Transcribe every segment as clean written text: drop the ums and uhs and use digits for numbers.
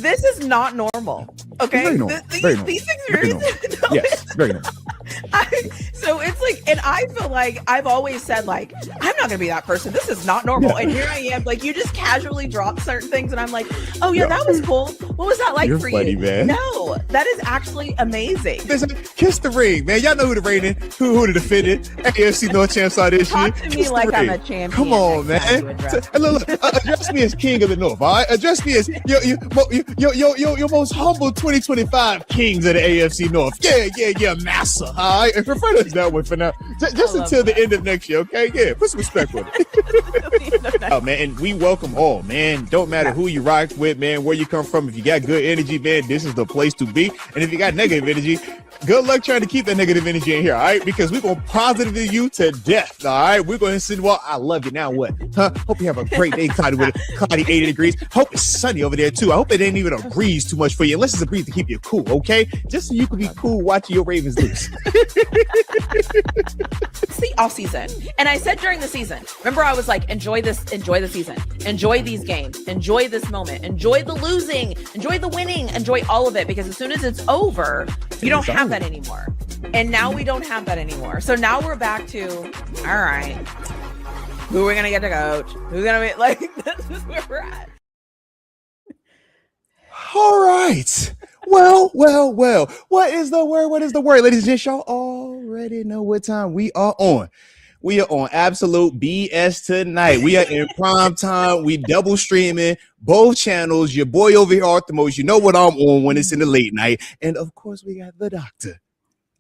this is not normal. Okay, very normal. Very normal. These things very normal. Yes, very normal. So it's like, and I feel like I've always said, like, I'm not gonna be that person. This is not normal. And here I am, like, you just casually drop certain things, and I'm like, oh yeah, that was cool. What was that like You're for funny, you? Man. No, that is actually amazing. Listen, kiss the ring, man. Y'all know who the reigning, who the defended AFC North champs are this year. Talk to me like I'm a champion. Come on, man. Look, address me as king of the North. All right, address me as your most humble 2025 kings of the AFC North. Yeah, massa. All right, and refer to us that way for now. Just until the end of next year, okay? Yeah, put some respect on it. Oh man, and we welcome all, man. Don't matter who you rock with, man, where you come from. If you got good energy, man, this is the place to be. And if you got negative energy, good luck trying to keep that negative energy in here, all right? Because we're going to positively you to death, all right? We're going to say, well, I love you. Now what? Hope you have a great day, cloudy with cloudy 80 degrees. Hope it's sunny over there, too. I hope it ain't even a breeze too much for you, unless it's a breeze to keep you cool, okay? Just so you can be cool watching your Ravens lose. It's the off season. And I said during the season, remember I was like, enjoy the season, enjoy these games, enjoy this moment, enjoy the losing, enjoy the winning, enjoy all of it, because as soon as it's over, you don't have that anymore. And now we don't have that anymore. So now we're back to, all right, who are we going to get to coach? Who's going to be like, this is where we're at. All right. Well. What is the word? Ladies and gents, y'all already know what time we are on. We are on absolute BS tonight. We are in prime time. We double streaming both channels. Your boy over here, Arthemos. You know what I'm on when it's in the late night. And of course, we got the doctor.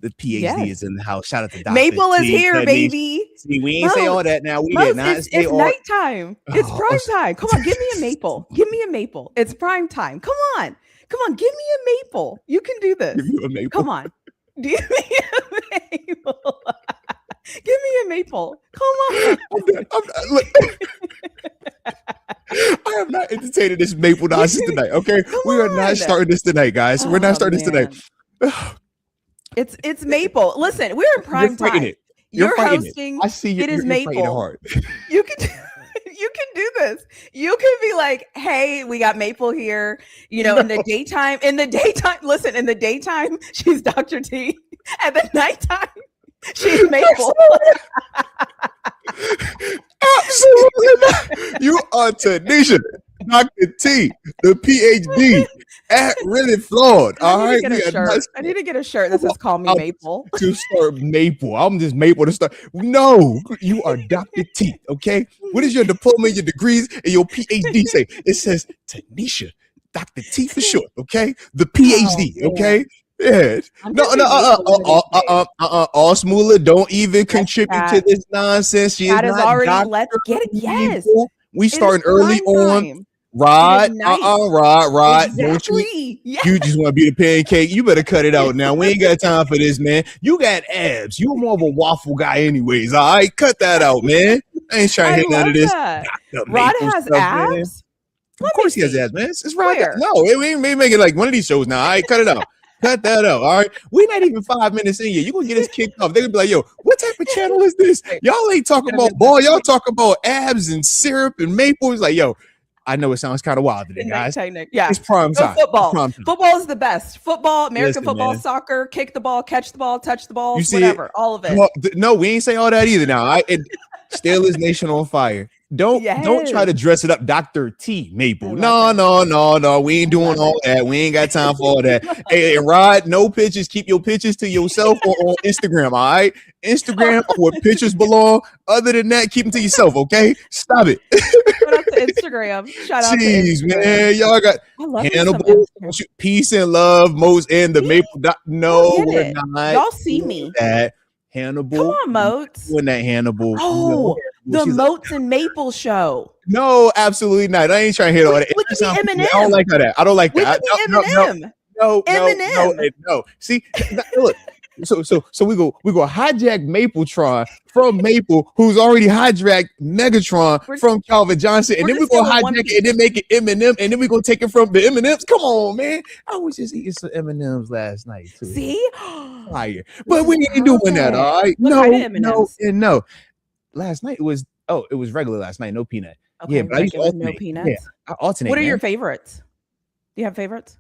The PhD is in the house. Shout out to Dr. Maple is here, baby. See, we ain't say all that now. We did not say it's nighttime. It's prime time. Come on, give me a maple. Give me a maple. It's prime time. Come on, give me a maple. You can do this. Give you a maple. Come on. Give me a maple. Give me a maple. Come on. Look, I am not entertaining this maple nonsense tonight, okay? We are not starting this tonight, guys. We're not starting this tonight. It's maple. Listen, we're in prime time. You're hosting. I see you. It is maple. Hard. You can do this. You can be like, hey, we got Maple here. You know, in the daytime. Listen, in the daytime, she's Dr. T. At the nighttime, she's Maple. Absolutely not. You are Tanisha, Dr. T, the PhD. Really flawed. All right. I need to get a shirt that says "Call me Maple." To start Maple. I'm just Maple to start. No, you are Dr. T. Okay. What is your diploma, your degrees, and your PhD say? It says Tanisha, Dr. T for short. Okay. The PhD. Okay. Yeah. All Smuller, don't even contribute to this nonsense. She that is not already. Dr. Let's get it. Yes. We starting early on. Rod. Exactly. You just want to be the pancake. You better cut it out now. We ain't got time for this, man. You got abs. You're more of a waffle guy anyways. All right, cut that out, man. I ain't trying to hit none of this. Rod has abs? Man. Of course he has abs, man. It's Rod. No, we ain't making like one of these shows now. All right, cut it out. Cut that out. All right. We're not even 5 minutes in yet. You're going to get us kicked off. They're going to be like, yo, what type of channel is this? Y'all ain't talking about ball. Y'all talk about abs and syrup and maple. It's like, yo, I know it sounds kind of wild today, guys. Yeah. It's prime time. Football. Football is the best. Football, American football, soccer, kick the ball, catch the ball, touch the ball, whatever. All of it. Well, no, we ain't say all that either now. Steelers Nation on fire. Don't try to dress it up, Dr. T Maple. No. We ain't doing all that. We ain't got time for all that. Hey, Rod, no pictures. Keep your pictures to yourself or on Instagram, all right? Instagram where pictures belong. Other than that, keep them to yourself, okay? Stop it. Shout out to Instagram. Shout out to Instagram. Man. Y'all got Hannibal, peace and love, Mose, and the Maple. No, we're not. Y'all see me. That Hannibal. Come on, Moats. When that Hannibal. Oh, the Moats and Maple show. No, absolutely not. I ain't trying to hear all that. Look at the Eminem. I don't like that. I don't like that. Eminem. No. See, look. So we go hijack Mapletron from Maple, who's already hijacked Megatron from Calvin Johnson, and then we're gonna hijack it and then make it Eminem, and then we're gonna take it from the M&Ms. Come on, man. I was just eating some M&Ms last night too. See? Fire. But we ain't doing that, all right? No. Last night it was regular last night, no peanut. Okay, yeah, but I used to alternate. No peanuts. Yeah, I alternate. What are your favorites? Do you have favorites?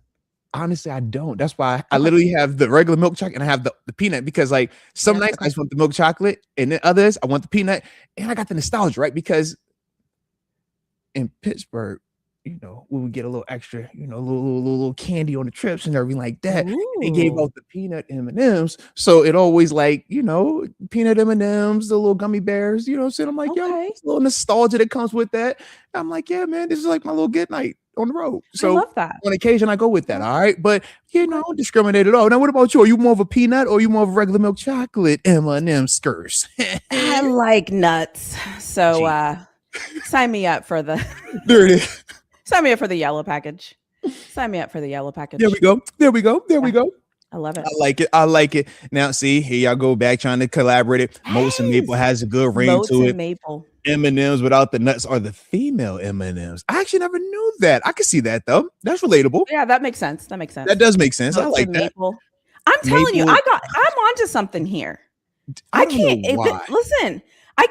Honestly, I don't. That's why I literally have the regular milk chocolate and I have the peanut because like some nights I just want the milk chocolate and then others I want the peanut and I got the nostalgia, right? Because in Pittsburgh, you know, we would get a little extra, you know, little candy on the trips and everything like that. They gave out the peanut M&Ms, so it always like, you know, peanut M&Ms, the little gummy bears, you know what I'm saying? I'm like, yo, it's a little nostalgia that comes with that. I'm like, yeah, man, this is like my little good night on the road. So I love that. On occasion, I go with that. All right, but you know, discriminate at all. Now, what about you? Are you more of a peanut or are you more of a regular milk chocolate M&M skirts? I like nuts, so sign me up for the. There it is. Sign me up for the yellow package. Sign me up for the yellow package. There we go. There we go. There we go. I love it. I like it. I like it. Now, see, here y'all go back trying to collaborate it. Moats and Maple has a good ring to it. Maple. M&Ms without the nuts are the female M&Ms. I actually never knew that. I can see that though. That's relatable. Yeah, that makes sense. That makes sense. That does make sense. Moats I like that. Maple. I'm telling you, I'm onto something here. I can't listen. I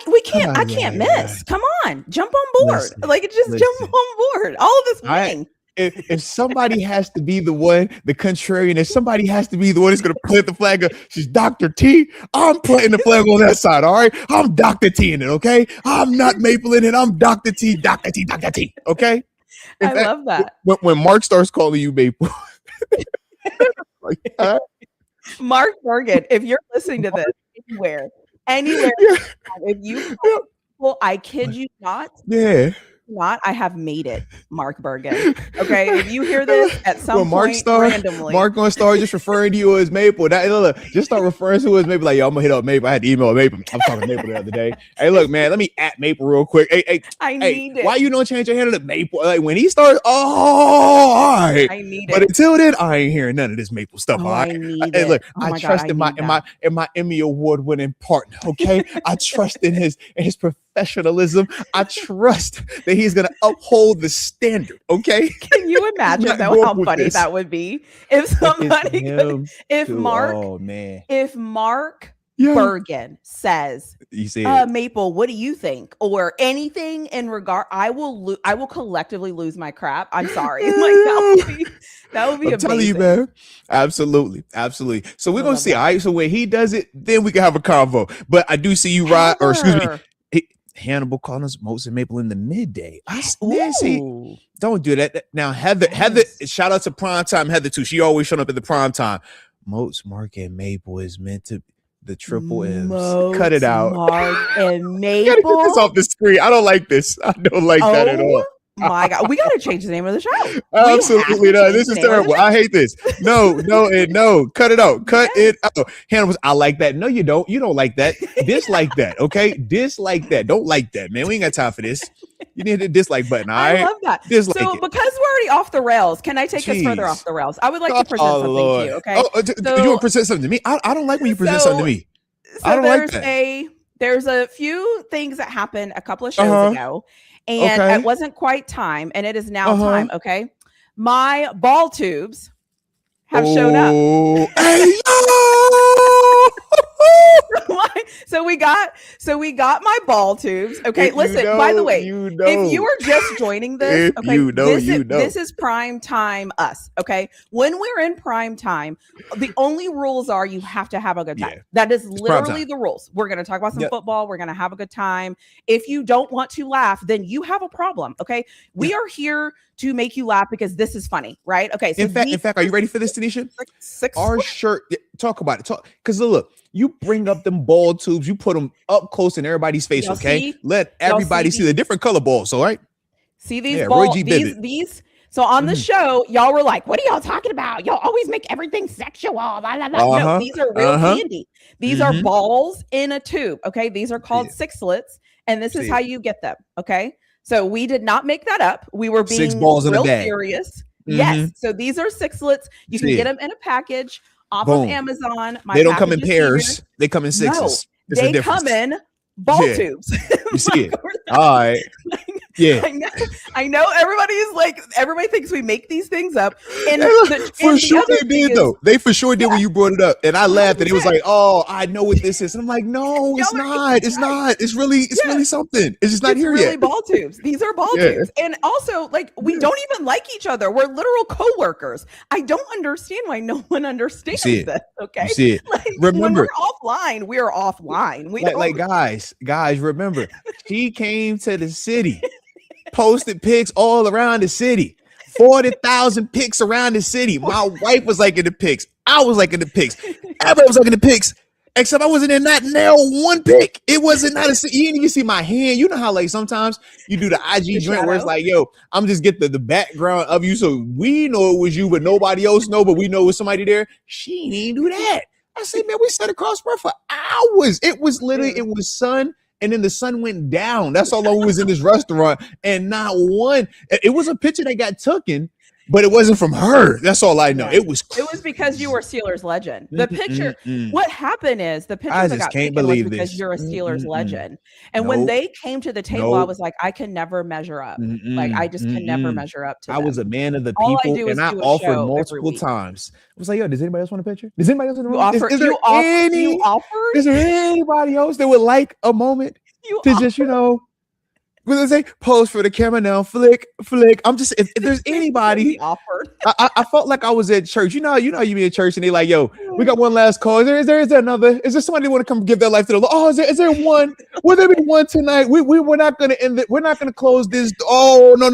can't miss. Come on, jump on board. Jump on board. All of this winning. If somebody has to be the one, the contrarian, if somebody has to be the one who's going to plant the flag of she's Dr. T, I'm planting the flag on that side. All right, I'm Dr. T in it. Okay, I'm not Maple in it. I'm Dr. T, Dr. T, Dr. T. Okay. I love that. When Mark starts calling you Maple, Mark Bergen, if you're listening to this anywhere, if you, well, I kid you not. Yeah. I have made it, Mark Bergen. Okay, if you hear this at some point randomly, Mark gonna start just referring to you as Maple. Just start referring to you as Maple. Like, yo, I'm gonna hit up Maple. I had to email Maple. I was talking to Maple the other day. Hey, look, man, let me at Maple real quick. Hey, I need it. Why you don't change your handle to Maple? Like when he starts, all right. I need it. But until then, I ain't hearing none of this Maple stuff. All right. Hey, look, I trust in my Emmy Award winning partner. Okay, I trust in his professionalism. I trust that he's gonna uphold the standard. Okay. Can you imagine how funny that would be if somebody if Mark Bergen says, Maple, what do you think? Or anything in regard, I will collectively lose my crap. I'm sorry. That would be amazing. I'm telling you, man. Absolutely. So we're gonna see. All right. So when he does it, then we can have a convo. But I do see you, Rod, or excuse me. Hannibal calling us Moats and Maple in the midday. Don't do that. Now, Heather, shout out to Primetime Heather too. She always showing up at the Primetime. Moats, Mark, and Maple is meant to the triple M's. Cut it out. Mark and Maple. Gotta get this off the screen. I don't like this. I don't like that at all. My God, we gotta change the name of the show. Absolutely not. This is terrible. I hate this. No. Cut it out. Cut it out. Hannah, I like that. No, you don't. You don't like that. Dislike that. Okay. Dislike that. Don't like that, man. We ain't got time for this. You need the dislike button. All right. I love that. Dislike so it. Because we're already off the rails, can I take us further off the rails? I would like to present something to you. Okay. You want to present something to me? I don't like when you present something to me. I don't like that. There's a few things that happened a couple of shows ago. And it wasn't quite time, and it is now time. Okay, my ball tubes have showed up. So we got my ball tubes. Okay, listen. By the way, if you are just joining this, this is prime time us. Okay, when we're in prime time, the only rules are you have to have a good time. That is literally the rules. We're going to talk about some football. We're going to have a good time. If you don't want to laugh, then you have a problem. Okay, we are here to make you laugh because this is funny, right? Okay. So in fact, are you ready for this, Tanisha? Our shirt. Talk about it. Because look, you bring up them ball tubes, you put them up close in everybody's face. Let everybody see the different color balls. All right. See these balls. These. So on the show, y'all were like, "What are y'all talking about? Y'all always make everything sexual." Blah, blah, blah. No, these are real candy. These are balls in a tube. Okay. These are called sixlets, and this is how you get them. Okay. So we did not make that up. We were being 6 balls real in a bag. Serious. Yes. So these are sixlets. You can get them in a package off of Amazon. They don't come in pairs. Here. They come in sixes. No, they come in ball tubes. You see it. All right. Yeah. I know everybody thinks we make these things up. And for sure they did, though. They for sure did when you brought it up. And I laughed 100%. And it was like, oh, I know what this is. And I'm like, no, it's not. It's not. It's really something. It's just not here really yet. Ball tubes. These are ball tubes. And also, like, we don't even like each other. We're literal coworkers. I don't understand why no one understands this. Okay. You see it. Like, remember, when we're offline. We like guys, remember, she came to the city, posted pics all around the city. 40,000 pics around the city. My wife was like in the pics. I was like in the pics. Everybody was like in the pics. Except I wasn't in that nail one pic. It wasn't not a. You didn't even see my hand. You know how like sometimes you do the IG joint where it's like, yo, I'm just get the background of you so we know it was you, but nobody else know, but we know it was somebody there. She didn't do that. I said, man, we sat across her for hours. It was literally, it was sun. And then the sun went down. That's how long we was in this restaurant. And not one. It was a picture that got taken, but it wasn't from her. That's all I know. Yeah. It was because you were a Steelers legend. The picture, what happened is the picture that got taken was because you're a Steelers legend. And when they came to the table, I was like, I can never measure up. Like, I just can never measure up to them. I was a man of the people, and I offered multiple times. I was like, yo, does anybody else want a picture? Does anybody else want a picture? Is there anybody else that would like a moment to just, you know, when they say pose for the camera now, flick. I'm just if there's anybody offered. I felt like I was at church. You know, you be in church and they like, yo, we got one last call. Is there another? Is there somebody want to come give their life to the Lord? Oh, is there one? Will there be one tonight? We're not gonna end it. We're not gonna close this. Oh, no.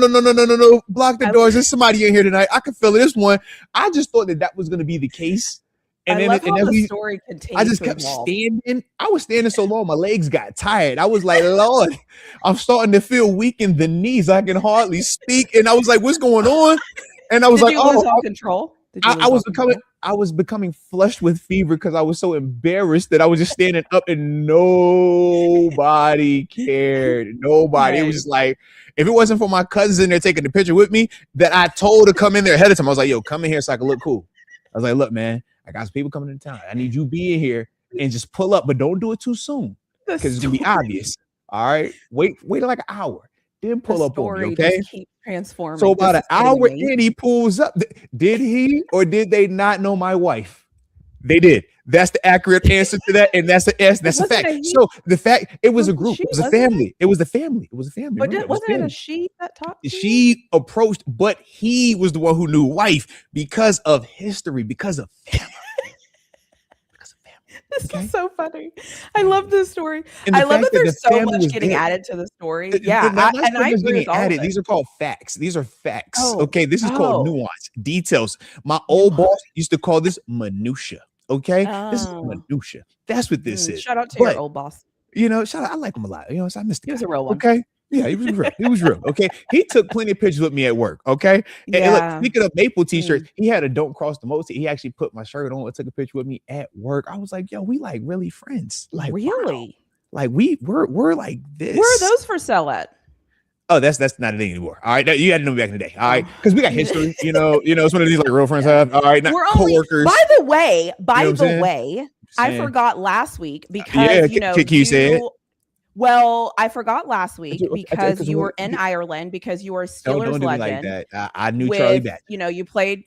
Block the doors. There's somebody in here tonight. I can feel it. This one. I just thought that was gonna be the case. And then the story continues. I just kept standing. I was standing so long, my legs got tired. I was like, Lord, I'm starting to feel weak in the knees. I can hardly speak. And I was like, what's going on? And I was like, oh, all control. I was becoming flushed with fever because I was so embarrassed that I was just standing up and nobody cared. Nobody. Right. It was just like, if it wasn't for my cousins in there taking the picture with me, that I told to come in there ahead of time. I was like, yo, come in here so I can look cool. I was like, look, man, I got some people coming into town. I need you being here and just pull up, but don't do it too soon because it's gonna be obvious. All right, wait like an hour, then pull up on me. Okay, keep transforming. So about an hour in, he pulls up. Did he or did they not know my wife? They did. That's the accurate answer to that, and that's the S. That's a fact. So the fact it was a group, it was a family. It was the family. It was a family. But wasn't it a she that talked? She approached, but he was the one who knew wife because of history, because of family. This is so funny. I love this story. I love that there's so much getting added to the story. Yeah, I agree with all of it. These are called facts. These are facts. Okay, this is called nuance, details. My old boss used to call this minutia. Okay, this is minutia. That's what this is. Shout out to your old boss. You know, shout out. I like him a lot. You know, so I missed the guy. He was a real one. Okay. Yeah, he was real. He was real. Okay. He took plenty of pictures with me at work. Okay. And look, speaking of Maple t-shirts, he had a Don't Cross the Most. He actually put my shirt on and took a picture with me at work. I was like, yo, we like really friends. Like, really? Wow. Like we're like this. Where are those for sale at? Oh, that's not a thing anymore. All right. You had to know me back in the day. All right. Because we got history, you know, it's one of these like real friends have. All right. Not coworkers. By the way, I forgot last week because you said. Well, I forgot last week because you were in Ireland because you were a Steelers legend. Like that. I knew Charlie back. You know, you played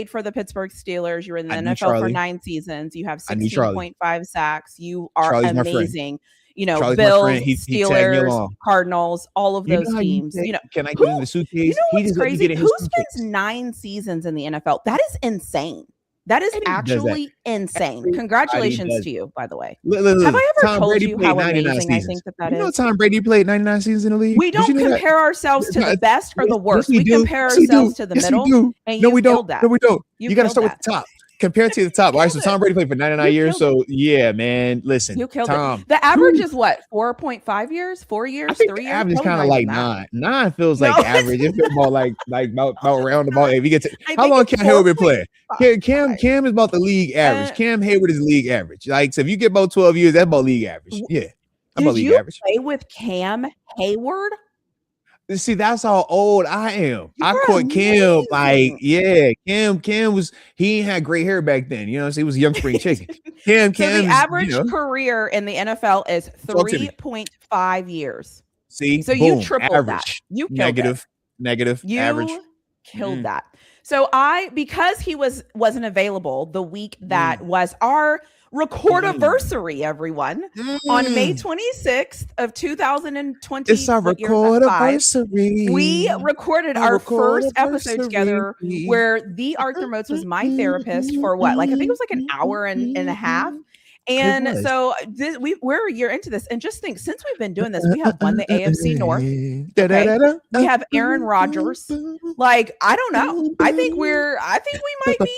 for the Pittsburgh Steelers. You were in the NFL for 9 seasons. You have 16.5 sacks. You are amazing. You know, Charlie's Bills, Steelers, Cardinals, all of those teams. You know, can I get in the suitcase? You know what's crazy? Who spends 9 seasons in the NFL? That is insane. That is actually insane. Congratulations to you, by the way. Have I ever told you how amazing I think that is? You know Tom Brady played 99 seasons in the league? We don't compare ourselves to the best or the worst. We compare ourselves to the middle. No, we don't. No, we don't. You got to start with the top. Compare to the top. All right, so Tom Brady played for 99 years. So yeah, man, listen, you killed it. The average is what? 4.5 years, 4 years, I think 3 the years. Average is kind of like 9. 9 feels like average. It feels more like about round about. If you get to how long Cam Hayward been playing? Cam is about the league average. Cam Hayward is league average. Like so, if you get about 12 years, that's about league average. Yeah, about league average. Play with Cam Hayward? See, that's how old I am. I caught Cam Cam was he ain't had gray hair back then. You know, so he was a young spring chicken. Cam, the average career in the NFL is 3.5 years. See, So boom, you tripled average, that. You killed it. negative, You average. killed that. So because he wasn't available the week that was our recordiversary, everyone, on May 26th of 2020. It's our recordiversary. We recorded our first episode together where the Arthur Motes was my therapist for what? Like, I think it was like an hour and a half. And so we're a year into this. And just think, since we've been doing this, we have won the AFC North. Okay? We have Aaron Rodgers. Like, I don't know. I think we might be,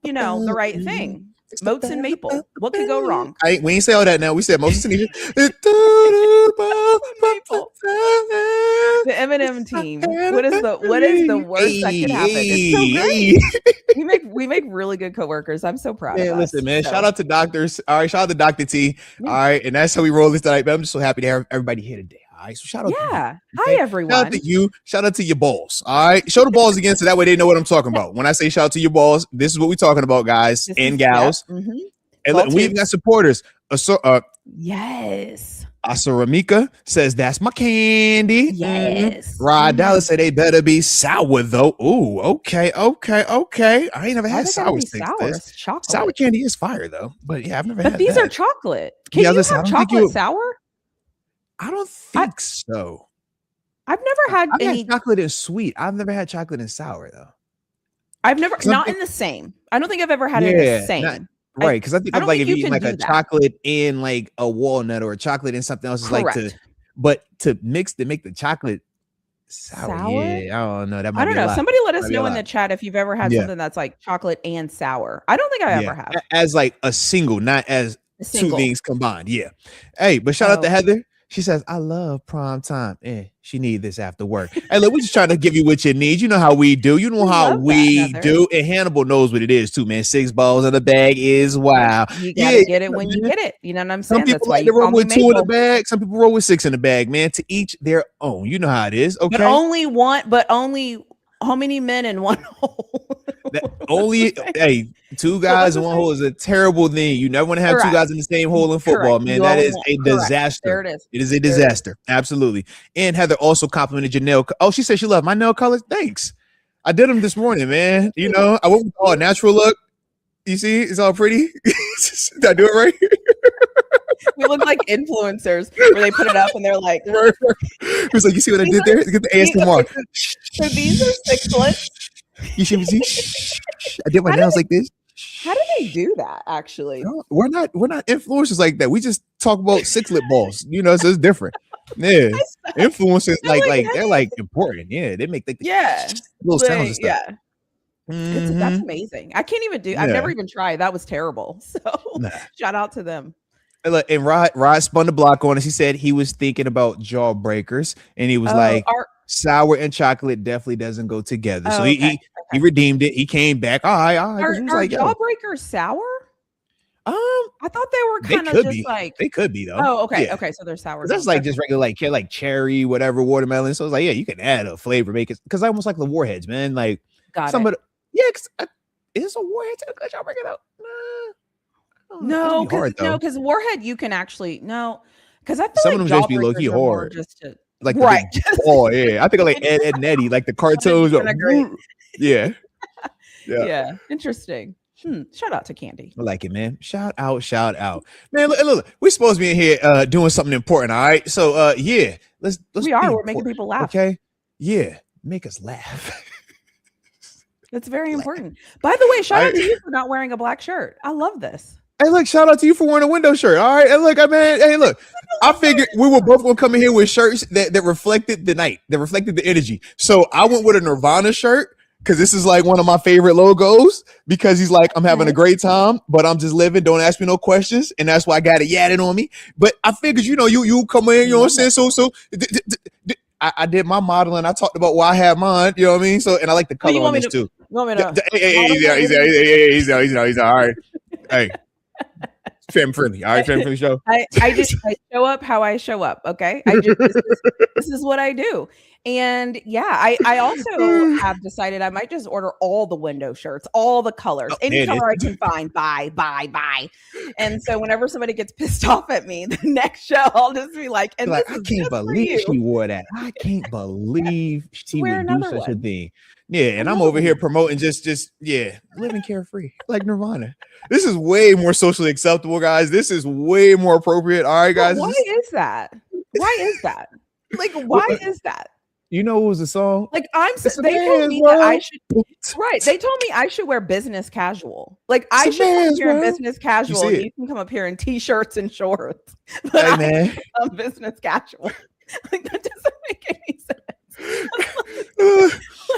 the right thing. Moats and Maple. What could go wrong? We ain't say all that now. We said Moses and Egypt. The Eminem team. What is the worst that could happen? It's so great. We make really good coworkers. I'm so proud of us. Listen, man. So. Shout out to doctors. All right, shout out to Dr. T. All right, and that's how we roll this tonight. But I'm just so happy to have everybody here today. All right, so shout out to you. Okay? Hi, everyone. Shout out to you. Shout out to your balls. All right, show the balls again so that way they know what I'm talking about. When I say shout out to your balls, this is what we're talking about, guys and gals. Yeah. And look, we've got supporters. Yes. Asaramika says that's my candy. Yes. Rod Dallas said they better be sour though. Ooh, okay. I ain't never had sour sticks. Sour candy is fire though, but yeah, I've never had. But these are chocolate. Can you have chocolate sour? I don't think so. I've never had any chocolate and sweet. I've never had chocolate and sour though. I've never in the same. I don't think I've ever had it in the same. Right, because I think of like if you eat like a chocolate and like a walnut or a chocolate and something else is like to make the chocolate sour. Yeah, I don't know. That might I don't know. Somebody let us know in the chat if you've ever had something that's like chocolate and sour. I don't think I ever have. As like a single, not as two things combined. Yeah. Hey, but shout out to Heather. She says, I love Primetime. She need this after work. Hey, look, we're just trying to give you what you need. You know how we do. You know how we do. And Hannibal knows what it is too, man. 6 balls in the bag is wow. You gotta get it when you get it. You know what I'm saying? Some people like to roll with 2 in the bag. Some people roll with 6 in the bag, man. To each their own. You know how it is. Okay. But only how many men in one hole? Hey, 2 guys in one hole is a terrible thing. You never want to have 2 guys in the same hole in football, man. That is a disaster. There it is. It is a disaster. Absolutely. And Heather also complimented your nail. Oh, she said she loved my nail colors. Thanks. I did them this morning, man. You know, I went with all natural look. You see, it's all pretty. Did I do it right? We look like influencers where they put it up and they're like, it's like, you see what I did there? Get the ASMR. So these are 6-lets. You should see. I did my nails like this. How do they do that? Actually, no, we're not influencers like that. We just talk about 6-lit balls. You know, so it's different. Yeah, influencers like they're like important. Yeah, they make like little sounds and stuff. Yeah. That's amazing. I can't even do. I've never even tried. That was terrible. So shout out to them. And Rod spun the block on us. He said he was thinking about Jawbreakers, and he was sour and chocolate definitely doesn't go together. So he redeemed it. He came back. All right. Are Jawbreakers sour? I thought they were kind of just like they could be though. Oh, okay, okay. So they're sour. That's like just regular like cherry, whatever, watermelon. So it's like you can add a flavor, make it because I almost like the Warheads, man. Like somebody, because is a Warhead a good Jawbreaker though? No, because Warhead you can actually because I feel some of them just be low key hard. Just to, like oh yeah, I think like Ed and Eddie, like the cartoons. Yeah, interesting. Shout out to Candy. I like it, man. Shout out, man. Look, we're supposed to be in here doing something important. All right, so let's we're making people laugh. Okay, make us laugh. That's very important. By the way, shout out to you for not wearing a black shirt. I love this. Hey, look, shout out to you for wearing a window shirt. All right. And look, man, hey, look, I figured we were both going to come in here with shirts that reflected the night, that reflected the energy. So I went with a Nirvana shirt because this is like one of my favorite logos because he's like, I'm having a great time, but I'm just living. Don't ask me no questions. And that's why I got it yadded on me. But I figured, you come in, you know what I'm saying? So I did my modeling. I talked about why I had mine. You know what I mean? So, and I like the color on this too. You want me to? Easy. All right. Hey. Fam friendly. All right, fam friendly show. I show up how I show up. Okay. This is what I do. And yeah, I also have decided I might just order all the window shirts, all the colors, any color I can find, buy. And so whenever somebody gets pissed off at me, the next show I'll just be like, and like, I can't believe she wore that. I can't believe she would do such a thing. Yeah, and I'm over here promoting just living carefree like Nirvana. This is way more socially acceptable, guys. This is way more appropriate. All right, guys. Why is that? Why is that? Like, why is that? You know what was the song? Like, they told me that I should. Right, they told me I should wear business casual. Like, I should come up here in business casual, and you can come up here in t-shirts and shorts. But hey, man, I'm business casual. Like, that doesn't make any sense.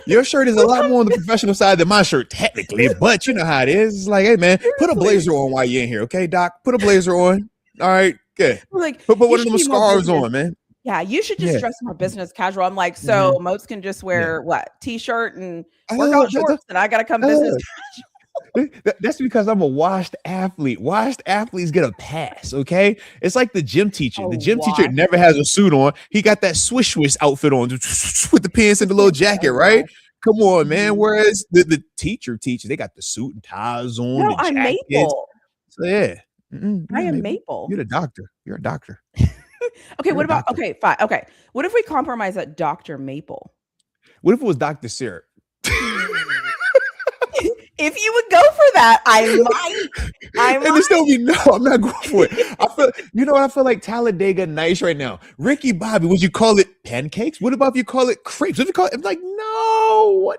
Your shirt is a lot more on the professional side than my shirt, technically, but you know how it is. It's like, hey, man, put a blazer on while you're in here, okay, Doc? Put a blazer on. All right, good. Like, put one of them scarves on, man. Yeah, you should just dress more business casual. I'm like, so Moats can just wear what? T-shirt and workout shorts, and I gotta come business casual. That's because I'm a washed athlete. Washed athletes get a pass, okay? It's like the gym teacher. The gym teacher never has a suit on. He got that swish outfit on with the pants and the little jacket, right? Come on, man. Whereas the teacher teaches, they got the suit and ties on. No, I'm Maple. So yeah. I am Maple. You're the doctor. You're a doctor. Okay, what about fine. Okay. What if we compromise at Dr. Maple? What if it was Dr. Syrup? If you would go for that, I might. And still be no, I'm not going for it. I feel, you know what? I feel like Talladega Nice right now. Ricky Bobby, would you call it pancakes? What about if you call it crepes? What if you call it? I'm like, no.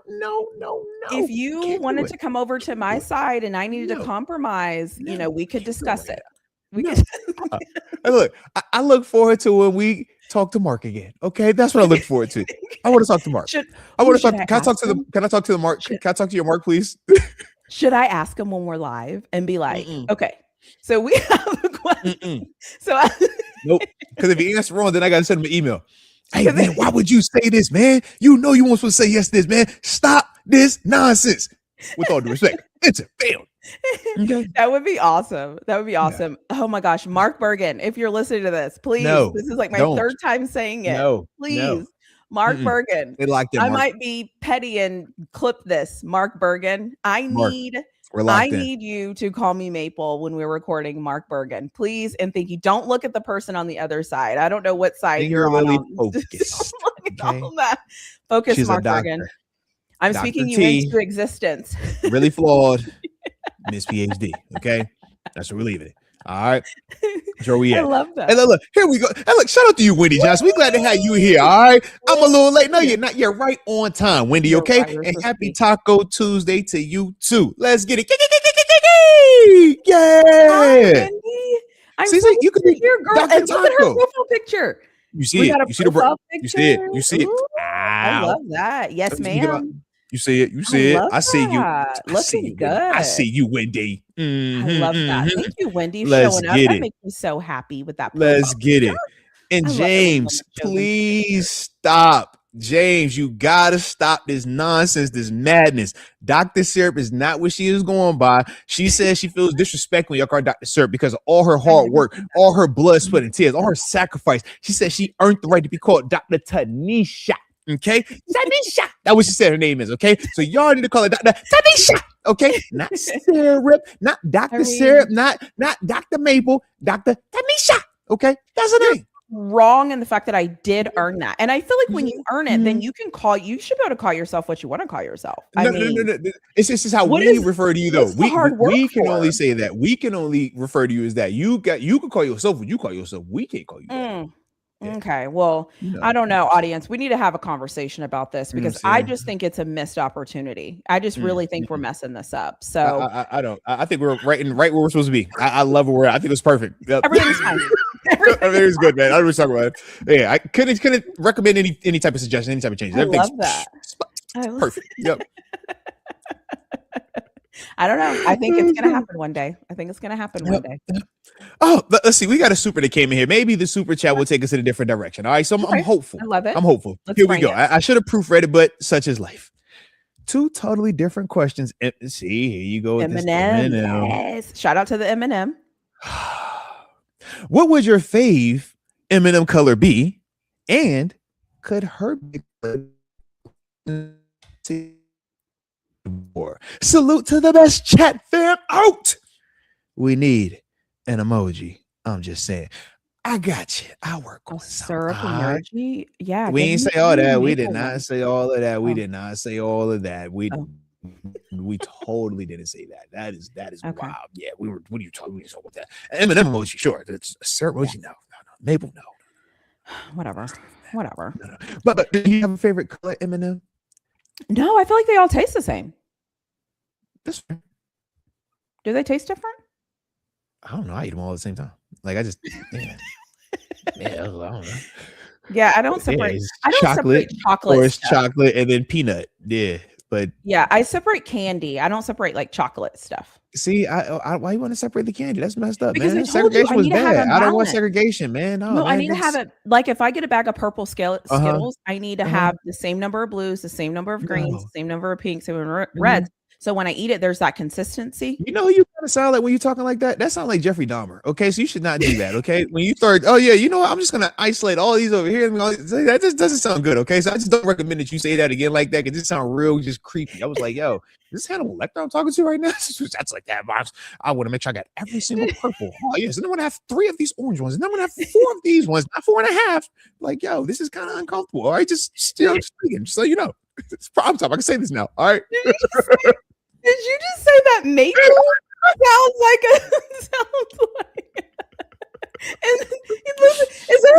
If you wanted to come over to my side and I needed to compromise, we could discuss it. Look, I look forward to when we talk to Mark again. Okay, that's what I look forward to. I want to talk to Mark. Can I talk to the Mark? Can I talk to your Mark, please? Should I ask him when we're live and be like, okay, so we have a question. Nope. Because if he answers wrong, then I gotta send him an email. Hey man, why would you say this, man? You know you weren't supposed to say yes to this, man. Stop this nonsense. With all due respect, it's a fail. Okay. That would be awesome. Yeah. Oh my gosh, Mark Bergen, if you're listening to this, please. This is like my third time saying it. Please. Mark Bergen. They liked it. I might be petty and clip this. Mark Bergen. I need you to call me Maple when we're recording Mark Bergen. Please and thank you. Don't look at the person on the other side. I don't know what side you're really on. Focused. Okay. Focus. She's Mark Bergen. I'm Dr. speaking you into existence. Really flawed. Miss PhD. Okay. That's where we're leaving it. All right. Sure we at. I love that. And look, here we go. And look, shout out to you, Wendy Johnson. We glad to have you here. All right. I'm a little late. No, you're not. You're right on time, Wendy. Okay. And happy Taco Tuesday to you too. Let's get it. Yeah. Hi, I'm see, so you could be here, girl. Dr. And look at her profile picture. You see it. You see the You see it. Ooh, I love that. Yes, ma'am. You see it. You see it. I see you. Looking good. I see you, Wendy. I love that. Thank you, Wendy, showing up. That makes me so happy with that. Let's get it. And James, please stop. James, you gotta stop this nonsense, this madness. Dr. Syrup is not what she is going by. She says she feels disrespect when y'all call Dr. Syrup because of all her hard work, all her blood, sweat, and tears, all her sacrifice. She said she earned the right to be called Dr. Tanisha. Okay, Tanisha. That's what she said her name is. Okay, so y'all need to call her Dr. Tanisha. Okay, not Syrup, not Dr. Syrup, not Dr. Maple, Dr. Tanisha. Okay, that's her name. Wrong in the fact that I did earn that, and I feel like when you earn it, then you should be able to call yourself what you want to call yourself. No. This is how we refer to you, though. We can only say that. We can only refer to you as that. You can call yourself what you call yourself. We can't call you that. Yeah. Okay, well, I don't know, audience. We need to have a conversation about this because I just think it's a missed opportunity. I just really think we're messing this up. So I don't. I think we're right where we're supposed to be. I love where we're at. I think it's perfect. Yep. Everything's fine. Everything's good, man. I don't want to talk about it. Yeah, I couldn't recommend any type of suggestion, any type of change. I love that. Perfect. Yep. I don't know. I think it's gonna happen one day. One day. Oh, let's see. We got a super that came in here. Maybe the super chat will take us in a different direction. All right, so I'm hopeful. I love it. I'm hopeful. Here we go. I should have proofread it, but such is life. Two totally different questions. See, here you go. Eminem. Yes. Shout out to the Eminem. What would your fave M&M color be? And could Herbig salute to the best chat fan out? We need an emoji. I'm just saying. I got you. I work on syrup something. emoji. Yeah. We ain't say all that. We did not say all of that. We Oh. did not say all of that. We totally didn't say that. That is Okay. wild. Yeah, we were. What are you talking about that? M&M emoji, sure. It's a syrup emoji. No. Maple, no. Whatever. No. But do you have a favorite color M&M? No, I feel like they all taste the same. That's fair. Do they taste different? I don't know. I eat them all at the same time. Like I just, yeah, I don't know. Yeah, I don't separate. I don't chocolate, separate chocolate. Or it's chocolate and then peanut. Yeah, but yeah, I separate candy. I don't separate like chocolate stuff. See, I why you want to separate the candy? That's messed up, Because man. I told you, Segregation I was need to have bad. a I don't want balance. segregation, man. No, No, I man, need to have it. Like if I get a bag of purple Skittles, I need to have the same number of blues, the same number of greens, the same number of pinks, same number of reds. So when I eat it, there's that consistency. You know, you kind of sound like when you're talking like that. That sounds like Jeffrey Dahmer. Okay, so you should not do that. Okay, when you start, oh yeah, you know what? I'm just gonna isolate all these over here. That just doesn't sound good. Okay, so I just don't recommend that you say that again like that because it sounds real, just creepy. I was like, yo, is this Hannibal Lecter I'm talking to right now? That's like that. I want to make sure I got every single purple. Oh yes, and I'm gonna have 3 of these orange ones, and I'm gonna have 4 of these ones, not 4.5. Like, yo, this is kind of uncomfortable. All right, just still speaking, just so you know, it's problem time. I can say this now. All right. Did you just say that maple sounds like? And is there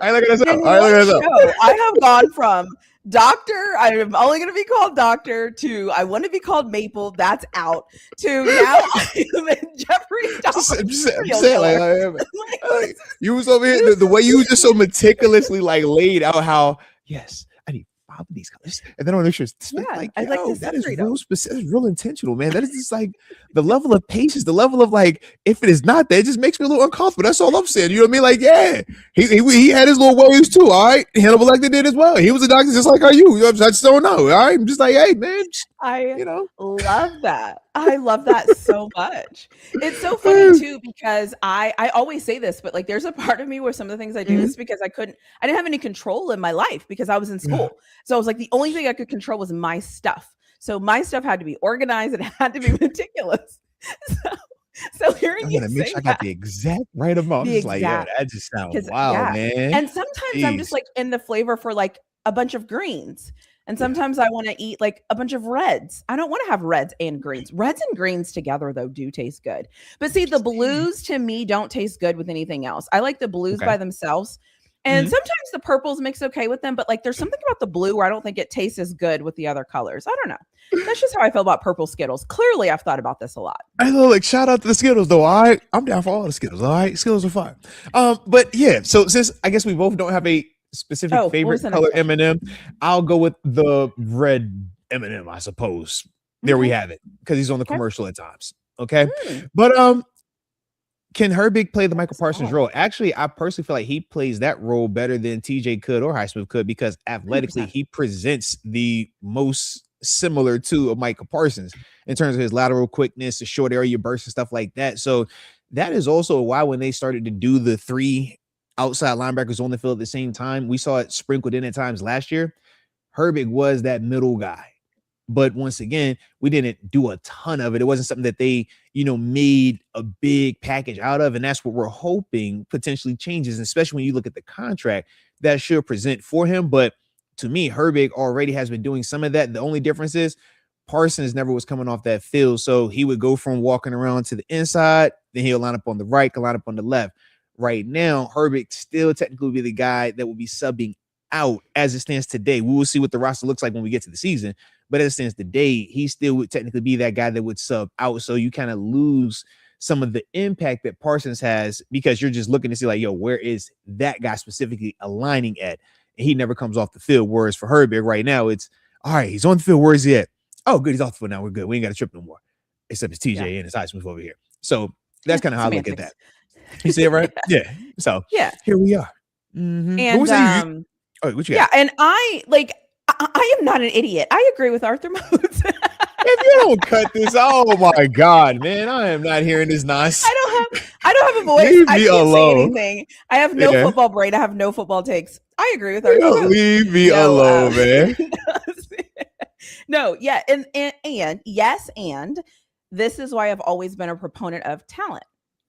I have gone from doctor, I'm only going to be called doctor, to I want to be called Maple, that's out, to now I'm Jeffrey Dahmer. Like, you was over here, the way you was just so meticulously like laid out how, yes, I need 5 of these colors, and then on the shirt, like, I like that is real specific, real intentional, man. That is just like the level of patience, the level of like, if it is not there, it just makes me a little uncomfortable. That's all I'm saying. You know what I mean? Like, yeah, he had his little ways too. All right, Hannibal Lecter did as well. He was a doctor just like how you. I just don't know. All right, I'm just like, hey, man, love that. I love that so much. It's so funny too because I always say this, but like there's a part of me where some of the things I do is because I didn't have any control in my life because I was in school. So I was like, the only thing I could control was my stuff. So my stuff had to be organized and it had to be meticulous. So hearing you say sure I got the exact right amount. Like, yeah, that just sounds wild, man. And sometimes I'm just like in the flavor for like a bunch of greens. And sometimes I want to eat like a bunch of reds. I don't want to have reds and greens. Reds and greens together, though, do taste good. But see, the blues to me don't taste good with anything else. I like the blues by themselves. And sometimes the purples mix okay with them. But like there's something about the blue where I don't think it tastes as good with the other colors. I don't know. That's just how I feel about purple Skittles. Clearly, I've thought about this a lot. I know, like, shout out to the Skittles, though. All right. I'm down for all the Skittles. All right. Skittles are fine. But yeah, so since I guess we both don't have a specific favorite color M&M, I'll go with the red M&M, I suppose. There we have it, because he's on the commercial at times. Okay. But can Herbig play the Michael Parsons role? Actually, I personally feel like he plays that role better than TJ could or Highsmith could, because athletically 100%. He presents the most similar to a Michael Parsons in terms of his lateral quickness, the short area burst and stuff like that. So that is also why when they started to do the 3 outside linebackers on the field at the same time, we saw it sprinkled in at times last year. Herbig was that middle guy. But once again, we didn't do a ton of it. It wasn't something that they, made a big package out of. And that's what we're hoping potentially changes, especially when you look at the contract that should present for him. But to me, Herbig already has been doing some of that. The only difference is Parsons never was coming off that field. So he would go from walking around to the inside, then he'll line up on the right, line up on the left. Right now, Herbig still technically be the guy that will be subbing out as it stands today. We will see what the roster looks like when we get to the season. But as it stands today, he still would technically be that guy that would sub out. So you kind of lose some of the impact that Parsons has because you're just looking to see like, yo, where is that guy specifically aligning at? And he never comes off the field. Whereas for Herbig right now, it's all right, he's on the field. Where is he at? Oh, good. He's off the field now. We're good. We ain't got to trip no more. Except it's TJ and it's Highsmith over here. So that's kind of how I look at that. You see it, right? Yeah. So here we are. And what you got? And I am not an idiot. I agree with Arthur Modes. If you don't cut this, oh my God, man, I am not hearing this nonsense. I don't have a voice. Leave I me can't say alone. anything. I have no Yeah. football brain. I have no football takes. I agree with her. Leave me No, alone, man. No, yeah, and yes, and this is why I've always been a proponent of talent.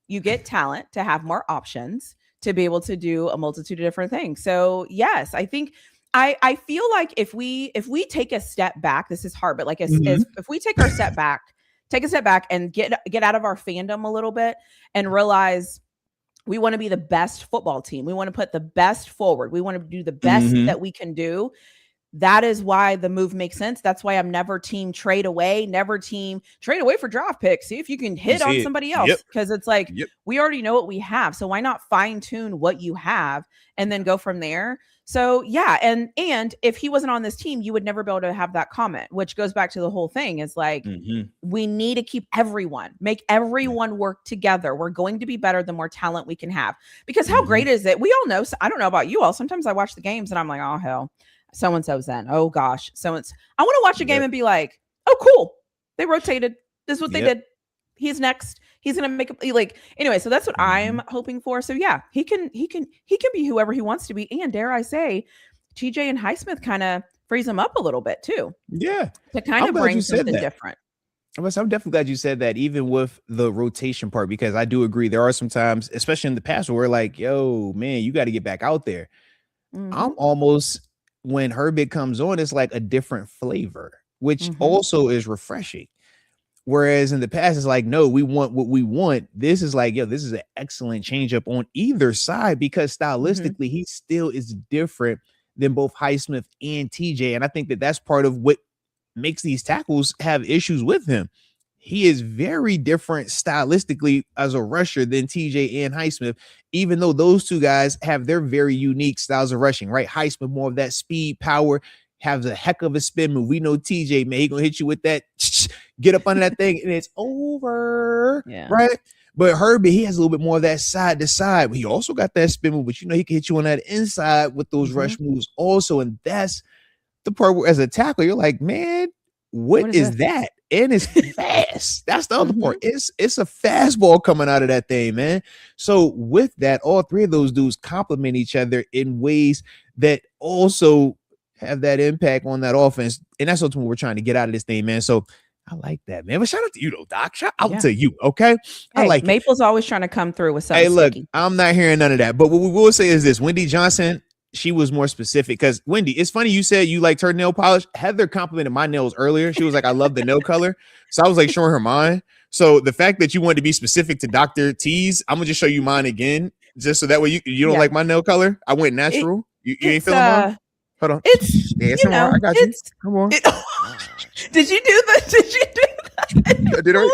You get talent to have more options to be able to do a multitude of different things. So yes, I think I feel like if we take a step back, this is hard, but like as if we take a step back and get out of our fandom a little bit and realize we want to be the best football team. We want to put the best forward. We want to do the best that we can do. That is why the move makes sense. That's why I'm never team trade away for draft picks. See if you can hit on somebody else. Because it's like, we already know what we have. So why not fine tune what you have and then go from there? So yeah. And if he wasn't on this team, you would never be able to have that comment, which goes back to the whole thing is like, we need to keep make everyone work together. We're going to be better the more talent we can have, because how great is it? We all know, I don't know about you all. Sometimes I watch the games and I'm like, oh hell, so-and-so's in. Oh gosh. I want to watch a game and be like, oh, cool. They rotated. This is what they did. He's next. He's going to make it like, anyway. So that's what I'm hoping for. So yeah, he can be whoever he wants to be. And dare I say, TJ and Highsmith kind of frees him up a little bit too. Yeah. To kind of bring something different. I'm definitely glad you said that, even with the rotation part, because I do agree. There are some times, especially in the past, where we're like, yo, man, you got to get back out there. I'm almost, when Herbig comes on, it's like a different flavor, which also is refreshing. Whereas in the past, it's like, no, we want what we want. This is like, yo, this is an excellent changeup on either side, because stylistically, he still is different than both Highsmith and TJ. And I think that that's part of what makes these tackles have issues with him. He is very different stylistically as a rusher than TJ and Highsmith, even though those two guys have their very unique styles of rushing, right? Highsmith, more of that speed, power, has a heck of a spin move. We know TJ, man, he gonna hit you with that, get up under that thing, and it's over, right? But Herbie, he has a little bit more of that side to side. He also got that spin move, but you know, he can hit you on that inside with those rush moves also. And that's the part where, as a tackler, you're like, man, what is that? And it's fast. That's the other part. It's a fastball coming out of that thing, man. So with that, all three of those dudes complement each other in ways that also have that impact on that offense. And that's ultimately what we're trying to get out of this thing, man. So I like that, man. But shout out to you, though, Doc. Shout out to you, okay? I like Maple's always trying to come through with something. Hey, look, I'm not hearing none of that. But what we will say is this. Wendy Johnson, she was more specific, because Wendy, it's funny you said you liked her nail polish. Heather complimented my nails earlier. She was like, I love the nail color. So I was like showing her mine. So the fact that you wanted to be specific to Dr. T's, I'm gonna just show you mine again, just so that way you don't like my nail color. I went natural. You ain't feeling mine? Hold on. It's I got you. Come on. Did you do that? Did I?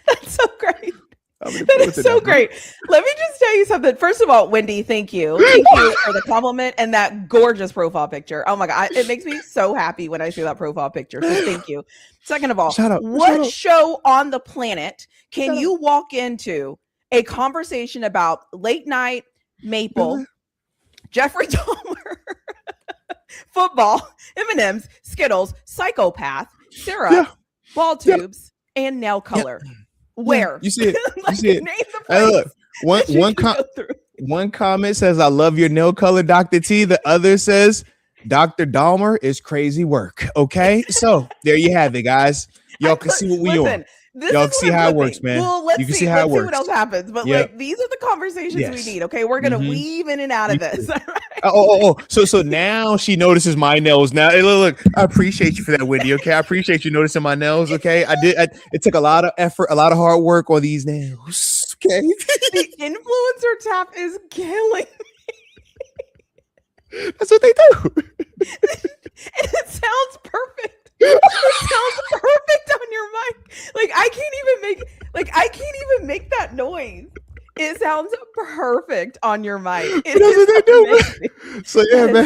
That's so great. That is so great. Let me just tell you something. First of all, Wendy, thank you. Thank you for the compliment and that gorgeous profile picture. Oh my God. It makes me so happy when I see that profile picture. So thank you. Second of all, what show on the planet can you walk into a conversation about late night Maple, Jeffrey Dahmer, football, M&Ms, Skittles, psychopath, syrup, ball tubes, and nail color? Where? You see it. Like, You see it. name the place. Look, one comment says, I love your nail color, Dr. T. The other says, Dr. Dahmer is crazy work. Okay. So there you have it, guys. Y'all can see what we on. Y'all can see how it works, man. Well, let's you can see. see how it works. What else happens. But like, these are the conversations we need. Okay. We're going to weave in and out of this. So now she notices my nails. Now, hey, look, I appreciate you for that, Wendy. Okay. I appreciate you noticing my nails. Okay. It took a lot of effort, a lot of hard work on these nails. Okay. The influencer tap is killing me. That's what they do. And it sounds perfect. It sounds perfect on your mic. Like I can't even make that noise. It sounds perfect on your mic. That's what they do. So yeah, man.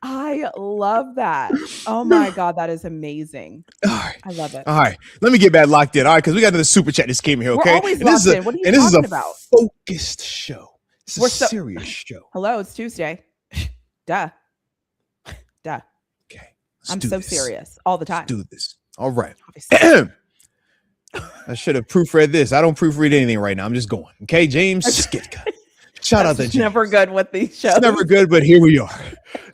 I love that. Oh my God, that is amazing. All right. I love it. All right. Let me get back locked in. All right, because we got another super chat that came here. Okay. We're always locked in. What are you talking about? Focused show. It's a serious show. Hello, it's Tuesday. Duh. Duh. Okay. I'm so serious all the time. Let's do this. All right. Obviously. I should have proofread this. I don't proofread anything right now. I'm just going. Okay, James Skitka. Shout out to James. Never good with these shows. It's never good, but here we are.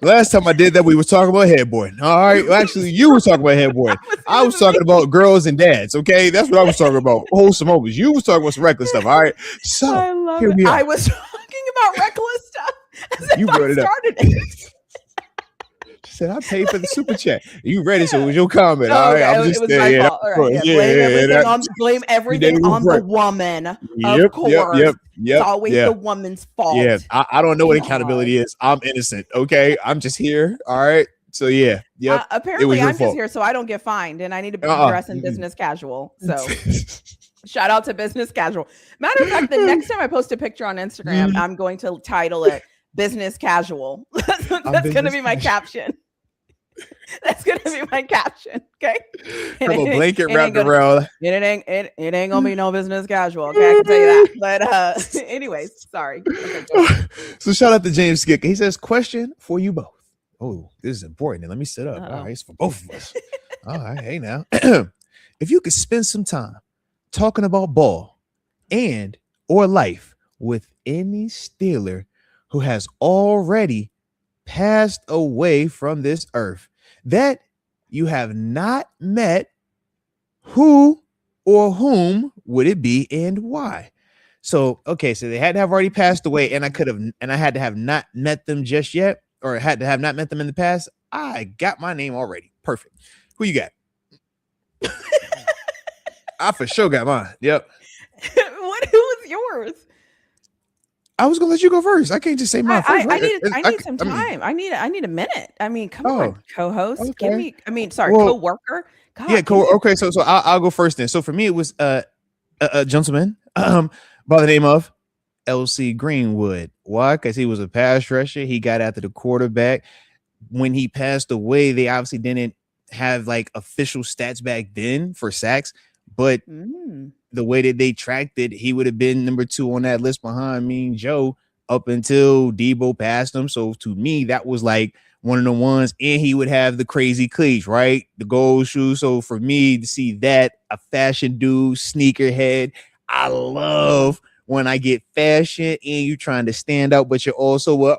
Last time I did that, we were talking about headboarding. All right. Well, actually, you were talking about headboarding. I was talking about girls and dads. Okay, that's what I was talking about. Wholesome moments. You was talking about some reckless stuff. All right. So I love here it. we are. I was talking about reckless stuff. As if You brought it up. it. She said, I paid for the super chat. You read it, so it was your comment. Oh, all right. okay. I'm just it was my fault. All right. Blame everything on the woman. Of course. Yep. It's always the woman's fault. Yeah. I don't know what accountability is. I'm innocent. Okay. I'm just here. All right. So yeah. Yep. Apparently I'm just here so I don't get fined and I need to be dressed in business casual. So shout out to business casual. Matter of fact, the next time I post a picture on Instagram, I'm going to title it business casual. That's going to be my caption. That's gonna be my caption, okay? From a blanket wrapped around. It ain't gonna be no business casual, okay? I can tell you that. But anyways, sorry. Okay, so shout out to James Skick. He says, question for you both. Oh, this is important. Let me sit up. All right, it's for both of us. All right, hey now. If you could spend some time talking about ball and or life with any Steeler who has already passed away from this earth that you have not met, who or whom would it be and why? So, okay, so they had to have already passed away, and I had to have not met them just yet, or had to have not met them in the past. I got my name already. Perfect. Who you got? I for sure got mine. Yep. Who was yours? I was gonna let you go first. I can't just say mine first. I need some time. I need a minute. I mean, come on, co-host. Okay. Give me. I mean, sorry, co-worker. God, yeah, okay. So I'll go first then. So for me, it was a gentleman by the name of L.C. Greenwood. Why? Because he was a pass rusher. He got after the quarterback. When he passed away, they obviously didn't have like official stats back then for sacks, but the way that they tracked it, he would have been number 2 on that list behind Mean Joe up until Debo passed him. So to me, that was like one of the ones, and he would have the crazy cleats, right? The gold shoes. So for me to see that, a fashion dude, sneakerhead, I love when I get fashion and you trying to stand out, but you're also a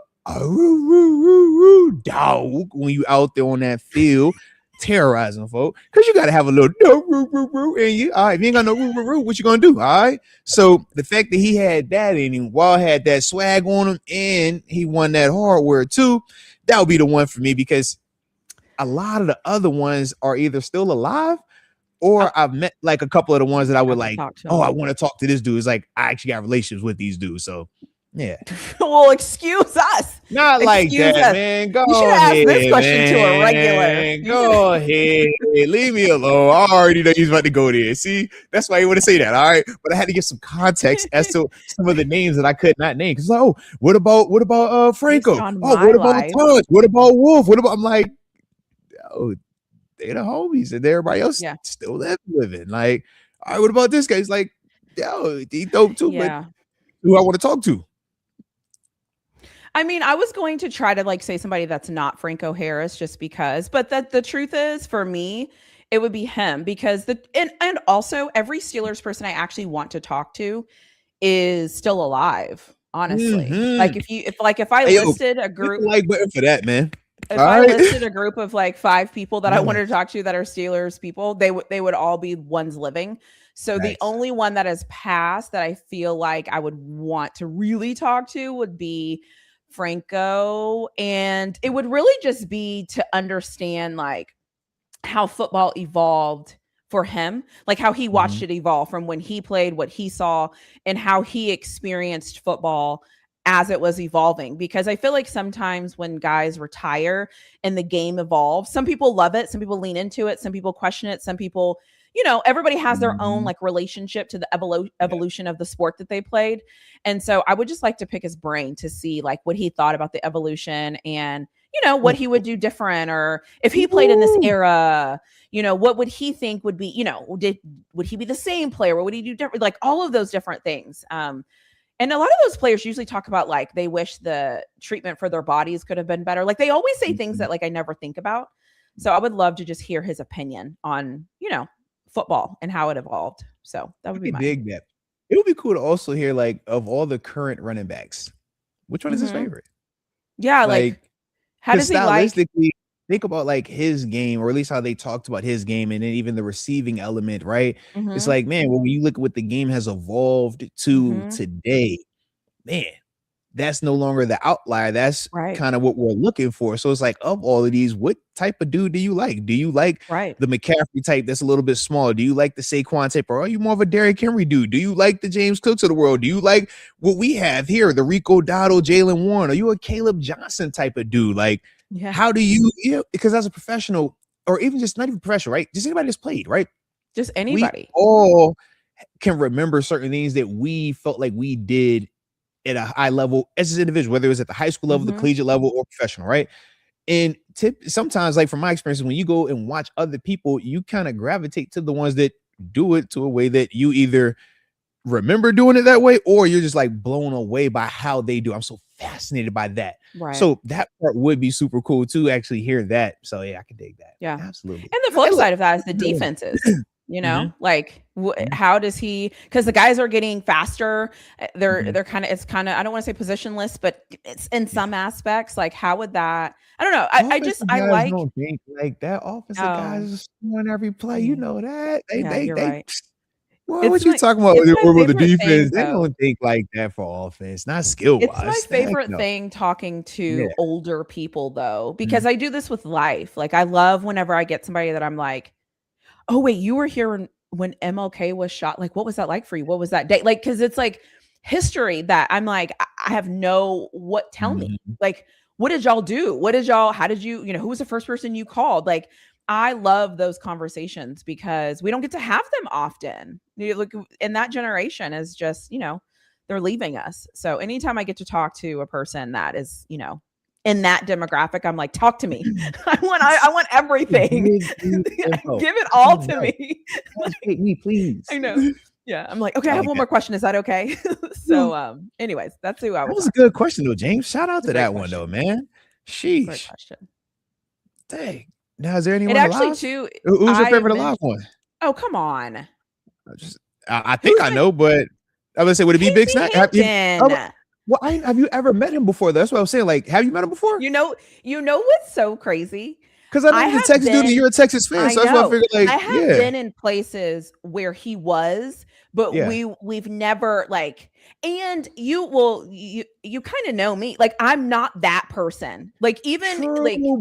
dog when you out there on that field terrorizing folk, because you got to have a little and you, all right, if you ain't got no what you gonna do? All right. So the fact that he had that in him, while had that swag on him, and he won that hardware too, that would be the one for me, because a lot of the other ones are either still alive, or I've met like a couple of the ones that I would like, I want to talk to this dude. It's like I actually got relationships with these dudes. So yeah. Well, excuse us. Not like that, man. Go ahead. You should have asked this question to a regular. Go ahead. Leave me alone. I already know he's about to go there. See, that's why you want to say that. All right. But I had to give some context as to some of the names that I could not name. Because what about Franco? What about Todd? What about Wolf? I'm like, they're the homies, and everybody else still living. Like, all right, what about this guy? He's like, he dope too, but who I want to talk to? I mean, I was going to try to like say somebody that's not Franco Harris just because, but that the truth is, for me, it would be him, because and also every Steelers person I actually want to talk to is still alive. Honestly, like if I listed a group, like for that, man. If I listed a group of like 5 people that I wanted to talk to that are Steelers people, they would all be ones living. So the only one that has passed that I feel like I would want to really talk to would be Franco. And it would really just be to understand like how football evolved for him, like how he watched it evolve from when he played, what he saw, and how he experienced football as it was evolving. Because I feel like sometimes when guys retire and the game evolves, some people love it, some people lean into it, some people question it, some people, everybody has their own like relationship to the evolution of the sport that they played. And so I would just like to pick his brain to see like what he thought about the evolution, and what he would do different, or if he played in this era, what would he think would be, would he be the same player, or would he do different, like all of those different things. And a lot of those players usually talk about like they wish the treatment for their bodies could have been better. Like they always say things that like I never think about. So I would love to just hear his opinion on, football and how it evolved. So that would be mine. Dig that. It would be cool to also hear like of all the current running backs, which one is his favorite? Yeah, like how does he stylistically think about like his game, or at least how they talked about his game, and then even the receiving element, right? It's like, man, when you look at what the game has evolved to today, man, that's no longer the outlier. That's kind of what we're looking for. So it's like, of all of these, what type of dude do you like? Do you like the McCaffrey type that's a little bit smaller? Do you like the Saquon type? Or are you more of a Derrick Henry dude? Do you like the James Cooks of the world? Do you like what we have here, the Rico Dotto, Jalen Warren? Are you a Caleb Johnson type of dude? Like, how do you, because as a professional, or even just not even professional, right? Just anybody that's played, right? Just anybody. We all can remember certain things that we felt like we did at a high level as an individual, whether it was at the high school level, the collegiate level, or professional, right? And sometimes, like from my experience, when you go and watch other people, you kind of gravitate to the ones that do it to a way that you either remember doing it that way, or you're just like blown away by how they do. I'm so fascinated by that. Right. So that part would be super cool to actually hear that. So yeah, I can dig that. Yeah, absolutely. And the flip side of that is the defenses. Like how does he, because the guys are getting faster, they're kind of, it's kind of, I don't want to say positionless, but it's in some aspects, like how would that, I don't know. I like don't think like that. Offensive guys on every play, you know that you're right. Well, what you talking about with the defense? They don't think like that for offense, not skill wise. It's my favorite thing talking to older people though, because I do this with life. Like I love whenever I get somebody that I'm like, oh wait, you were here when MLK was shot. Like, what was that like for you? What was that day? Like, cause it's like history that I'm like, I have tell me, like, what did y'all do? How did you, who was the first person you called? Like, I love those conversations because we don't get to have them often. Look, in that generation is just, they're leaving us. So anytime I get to talk to a person that is, in that demographic, I'm like, talk to me. I want everything. Give it all to me. Take me, please. I know. Yeah. I'm like, okay, I have one more question. Is that okay? So anyways, that's who I was. That was a good question though, James. Shout out to that one though, man. Sheesh. Great question. Dang. Now, is there anyone alive? Who's your favorite alive one? Oh, come on. I think I know, but I would say, would it be Big Snack? Have you ever met him before? That's what I was saying. Like, have you met him before? You know what's so crazy? Because I know he's a Texas dude and you're a Texas fan. So that's why I figured, like, I have been in places where he was, but we've never like, and you kind of know me. Like, I'm not that person. Like, even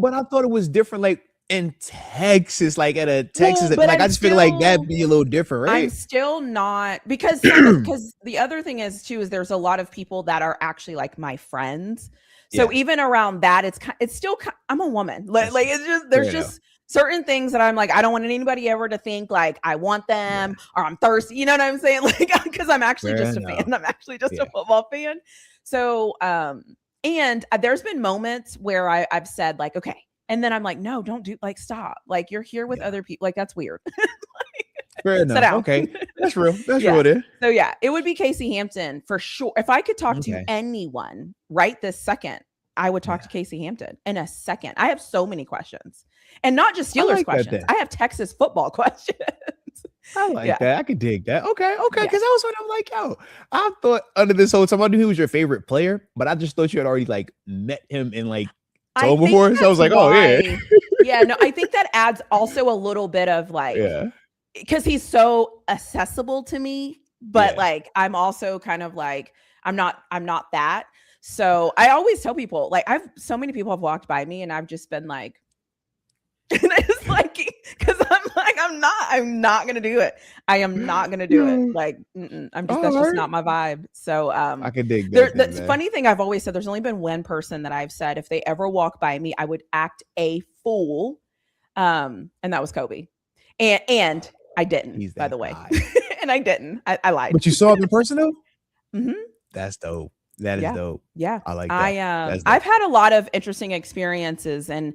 but I thought it was different. Like, in Texas, like at a Texas, like I just feel like that'd be a little different, right? I'm still not, because the other thing is too, is there's a lot of people that are actually like my friends. So even around that, it's still, I'm a woman. Like it's just, there's just certain things that I'm like, I don't want anybody ever to think like I want them or I'm thirsty. You know what I'm saying? Like, because I'm actually just a fan. I'm actually just a football fan. So, and there's been moments where I've said like, okay. And then I'm like, no, don't do, like, stop. Like, you're here with other people. Like, that's weird. Fair enough. Okay. That's real. That's real there. So yeah, it would be Casey Hampton for sure. If I could talk to anyone right this second, I would talk to Casey Hampton in a second. I have so many questions. And not just Steelers questions. I have Texas football questions. I like that. I could dig that. Okay. Because I was sort of like, yo, I thought under this whole time, I knew he was your favorite player, but I just thought you had already like met him in like before, so I was like, oh yeah. No, I think that adds also a little bit of like, because he's so accessible to me, but like I'm also kind of like I'm not that. So I always tell people, like, so many people have walked by me and I've just been like, and it's like, because I'm not gonna do it. I am not gonna do it. Like, that's just not my vibe. So I can dig that. The funny thing I've always said, there's only been one person that I've said if they ever walk by me, I would act a fool. And that was Kobe. And I didn't, by the way. And I didn't. I lied. But you saw him in person though? Mm-hmm. That's dope. That is Yeah. dope. Yeah. I like that. That's I've dope. had a lot of interesting experiences, and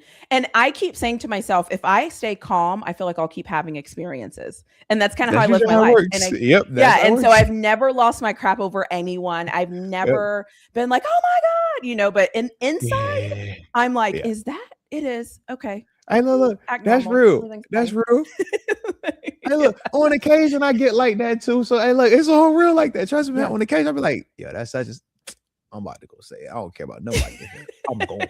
I keep saying to myself, if I stay calm, I feel like I'll keep having experiences. And that's kind of how I That's live usually my how it life. works. And Yep, that's yeah, how it and so works. I've never lost my crap over anyone. I've Yep. never been like, "Oh my God," but inside Yeah. I'm like, Yeah. "Is that it is. Okay. Hey, look, Act that's normal. real. Everything's That's fine." real. Hey, look, on occasion I get like that too. So hey, look, it's all real like that. Trust me, man. Yeah. On occasion I'll be like, yo, that's such a I'm about to go say it. I don't care about nobody. I'm going.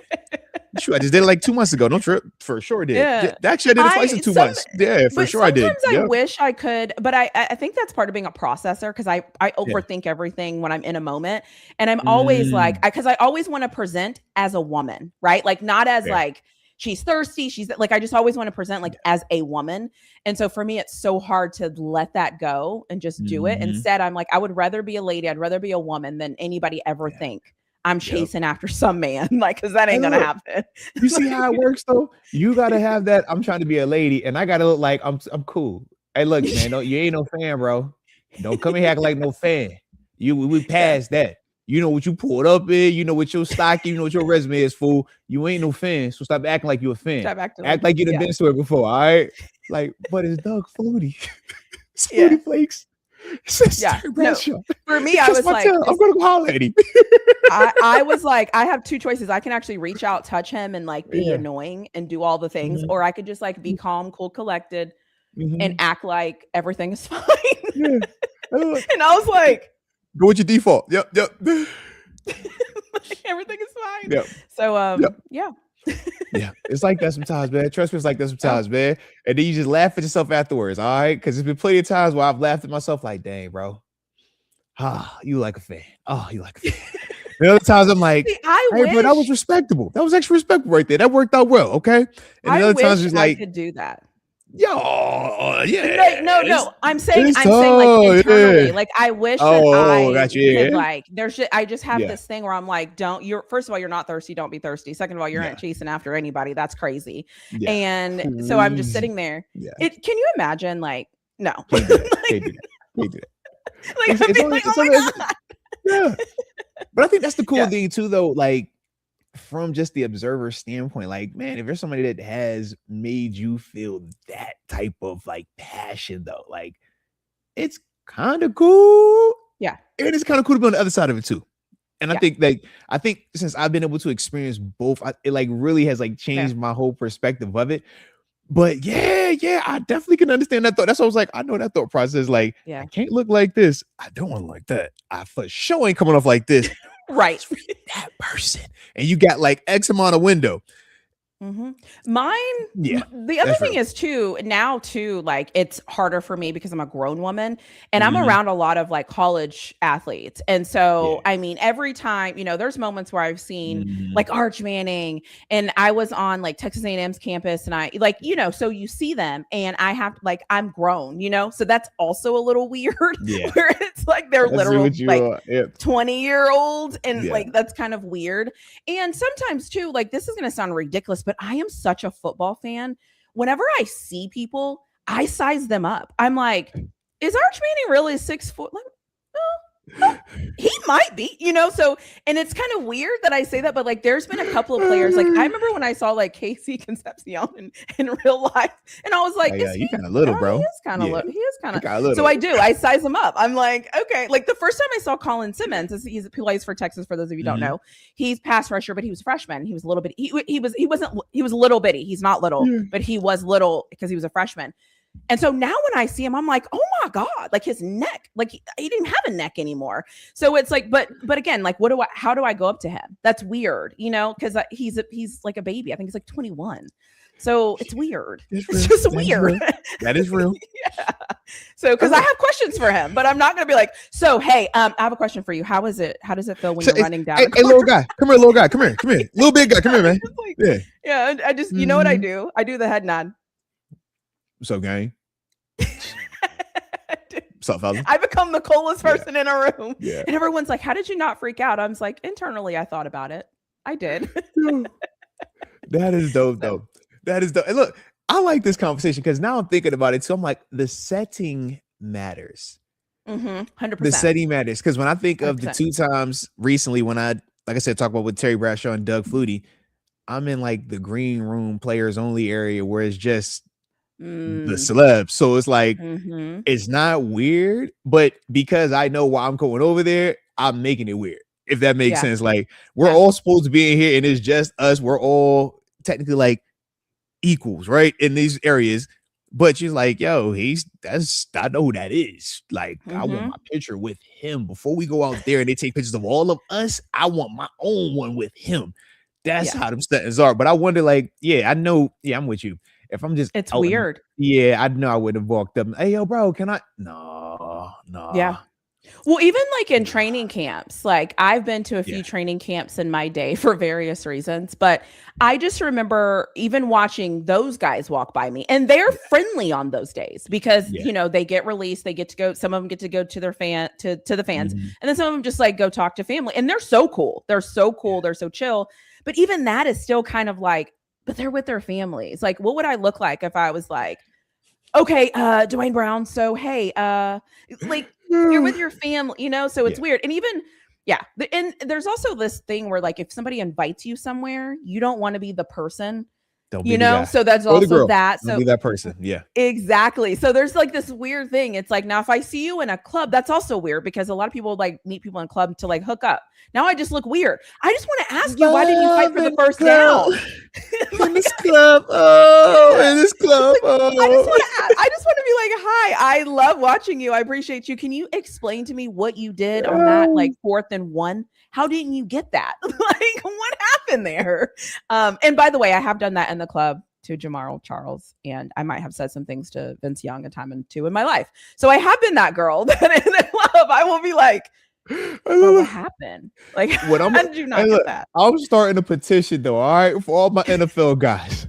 Sure, I just did it like 2 months ago. Don't trip. For sure did. Yeah. Actually, I did it twice in 2 months. Yeah, for But sure I did. sometimes I Yeah. wish I could, but I think that's part of being a processor, because I overthink everything when I'm in a moment, and I'm always like, because I always want to present as a woman, right? Like not as Fair. like she's thirsty, she's like, I just always want to present like as a woman, and so for me it's so hard to let that go and just do it. Instead, I'm like, I would rather be a lady, I'd rather be a woman than anybody ever think I'm chasing after some man, like, because that ain't gonna happen. You see how it works though? You gotta have that. I'm trying to be a lady, and I gotta look like I'm cool. Hey, look, man, you ain't no fan, bro. Don't come in here acting like no fan. We passed that. You know what you pulled up in. You know what your stock. You know what your resume is, fool. You ain't no fan, so stop acting like you a fan. Act like you done been to it before, all right? Like, but it's Doug Flutie. It's Flutie Flakes. No, for me, I was like, I'm gonna go holler at him. I was like, I have two choices. I can actually reach out, touch him, and like be annoying and do all the things, or I could just like be calm, cool, collected, and act like everything is fine. And I was like, go with your default. Yep. like, everything is fine. Yep. So yeah. Yeah, it's like that sometimes, man. Trust me, it's like that sometimes, man. And then you just laugh at yourself afterwards, all right? Because there's been plenty of times where I've laughed at myself like, dang, bro. You like a fan. Oh, you like a fan. The other times I'm like, See, hey, bro, that was respectable. That was actually respectable right there. That worked out well, okay? And the other times it's like, I could do that. Yo, yeah. No. I'm saying like internally. Like I wish that I could like I just have this thing where I'm like, first of all, you're not thirsty, don't be thirsty. Second of all, you aren't chasing after anybody. That's crazy. Yeah. And so I'm just sitting there. Yeah. Can you imagine? Like, no. Can't do that. Like, oh my God. Yeah. But I think that's the cool thing too, though. Like, from just the observer standpoint, like, man, if there's somebody that has made you feel that type of like passion, though, like, it's kind of cool. Yeah. And it's kind of cool to be on the other side of it too. And I think since I've been able to experience both, it like really has like changed my whole perspective of it. But yeah, I definitely can understand that thought. That's why I was like, I know that thought process. Like, I can't look like this. I don't want to like that. I for sure ain't coming off like this. Right. That person. And you got like X amount of window. Mine, the other thing is too, now too, like it's harder for me because I'm a grown woman and I'm around a lot of like college athletes. And so, I mean, every time, there's moments where I've seen like Arch Manning, and I was on like Texas A&M's campus, and I like, so you see them and I have like, I'm grown, so that's also a little weird where it's like they're literal like 20-year-olds and like, that's kind of weird. And sometimes too, like, this is going to sound ridiculous, but I am such a football fan. Whenever I see people, I size them up. I'm like, is Arch Manning really 6 foot? Like, no, he might be, so, and it's kind of weird that I say that, but like, there's been a couple of players. Like, I remember when I saw like Casey Concepcion in real life, and I was like, you kind of little, bro. He is kind of little. He is kind of, so I size him up. I'm like, okay. Like the first time I saw Colin Simmons, he plays for Texas, for those of you who don't know, he's pass rusher, but he was a freshman. He was a little bit, he was little bitty. He's not little, but he was little because he was a freshman. And so now when I see him, I'm like, oh my God, like his neck, like he didn't have a neck anymore. So it's like, but again, like, how do I go up to him? That's weird, because he's like a baby. I think he's like 21. So it's weird. It's just weird. That is real. So, because I have questions for him, but I'm not going to be like, so, hey, I have a question for you. How does it feel when you're running down? Hey, little guy, come here, little guy, come here. Little big guy, come here, man. Like, yeah. I just, you know what I do? I do the head nod. What's up, gang? What's up, fella? I become the coolest person in a room. Yeah. And everyone's like, how did you not freak out? I was like, internally, I thought about it. I did. That is dope, though. That is dope. And look, I like this conversation because now I'm thinking about it. So I'm like, the setting matters. 100%. The setting matters, because when I think of the 100%. 2 times recently when I, like I said, talk about with Terry Bradshaw and Doug Flutie, I'm in like the green room players only area where it's just the celebs. So it's like, it's not weird, but because I know why I'm going over there, I'm making it weird. If that makes sense. Like, we're all supposed to be in here and it's just us. We're all technically like equals, right? In these areas. But she's like, yo, I know who that is. Like, I want my picture with him before we go out there and they take pictures of all of us. I want my own one with him. That's how them settings are. But I wonder, like, I know, I'm with you. If I'm just it's weird. I know I would have walked up. Hey, yo, bro, can I? No. Yeah. Well, even like in training camps, like I've been to a few training camps in my day for various reasons, but I just remember even watching those guys walk by me, and they're friendly on those days because, you know, they get released, they get to go, some of them get to go to their to the fans, and then some of them just like go talk to family, and they're so cool. They're so cool. They're so chill. But even that is still kind of like, but they're with their families. Like, what would I look like if I was like, okay, Dwayne Brown, so hey, like, you're with your family, you know, so it's weird. And even, and there's also this thing where like, if somebody invites you somewhere, you don't want to be the person, you know, so that's also that. So be that person. Yeah, exactly. So there's like this weird thing. It's like, now if I see you in a club, that's also weird because a lot of people like meet people in club to like hook up. Now I just look weird. I just want to ask you, why didn't you fight for the first down? In this club. Oh, in this club. Oh. I just want to be like, hi, I love watching you. I appreciate you. Can you explain to me what you did on that like 4th and 1? How didn't you get that? Like, what happened there? And by the way, I have done that in the club to Jamarl Charles, and I might have said some things to Vince Young a time or two in my life. So I have been that girl that in love, I will be like, what happened? Like, how did you not get that? I'm starting a petition though, all right, for all my NFL guys.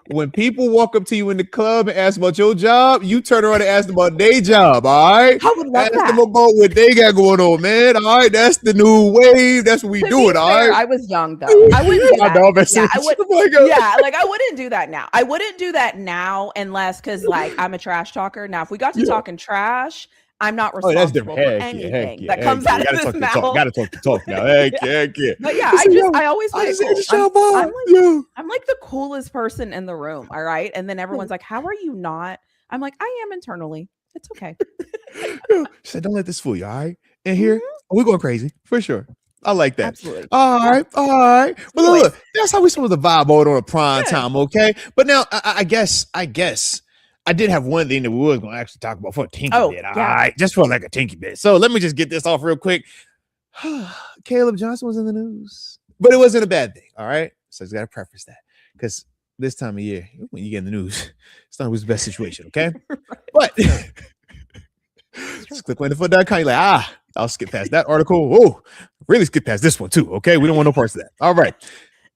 When people walk up to you in the club and ask about your job, you turn around and ask them about their job, all right? I would love ask that. them about what they got going on, man. All right, that's the new wave. That's what we doing, all right? I was young though. I wouldn't do that. I wouldn't do that now. I wouldn't do that now unless because like I'm a trash talker. Now, if we got to talking trash, I'm not responsible for anything that comes out of this mouth. Gotta talk the talk now. Heck yeah. But yeah, I always play it cool. I'm like the coolest person in the room. All right. And then everyone's like, how are you not? I'm like, I am internally. It's okay. She said, don't let this fool you. All right. And here, we're going crazy for sure. I like that. Absolutely. All right. But look, that's how we supposed to vibe out on a prime time. Okay. But now I guess I did have one thing that we was going to actually talk about for a tinky bit. All right. Just for like a tinky bit. So let me just get this off real quick. Caleb Johnson was in the news, but it wasn't a bad thing. All right. So I just got to preface that because this time of year, when you get in the news, it's not always the best situation. Okay. But just click on the foot.com. You're like, I'll skip past that article. Oh, really skip past this one too. Okay. We don't want no parts of that. All right.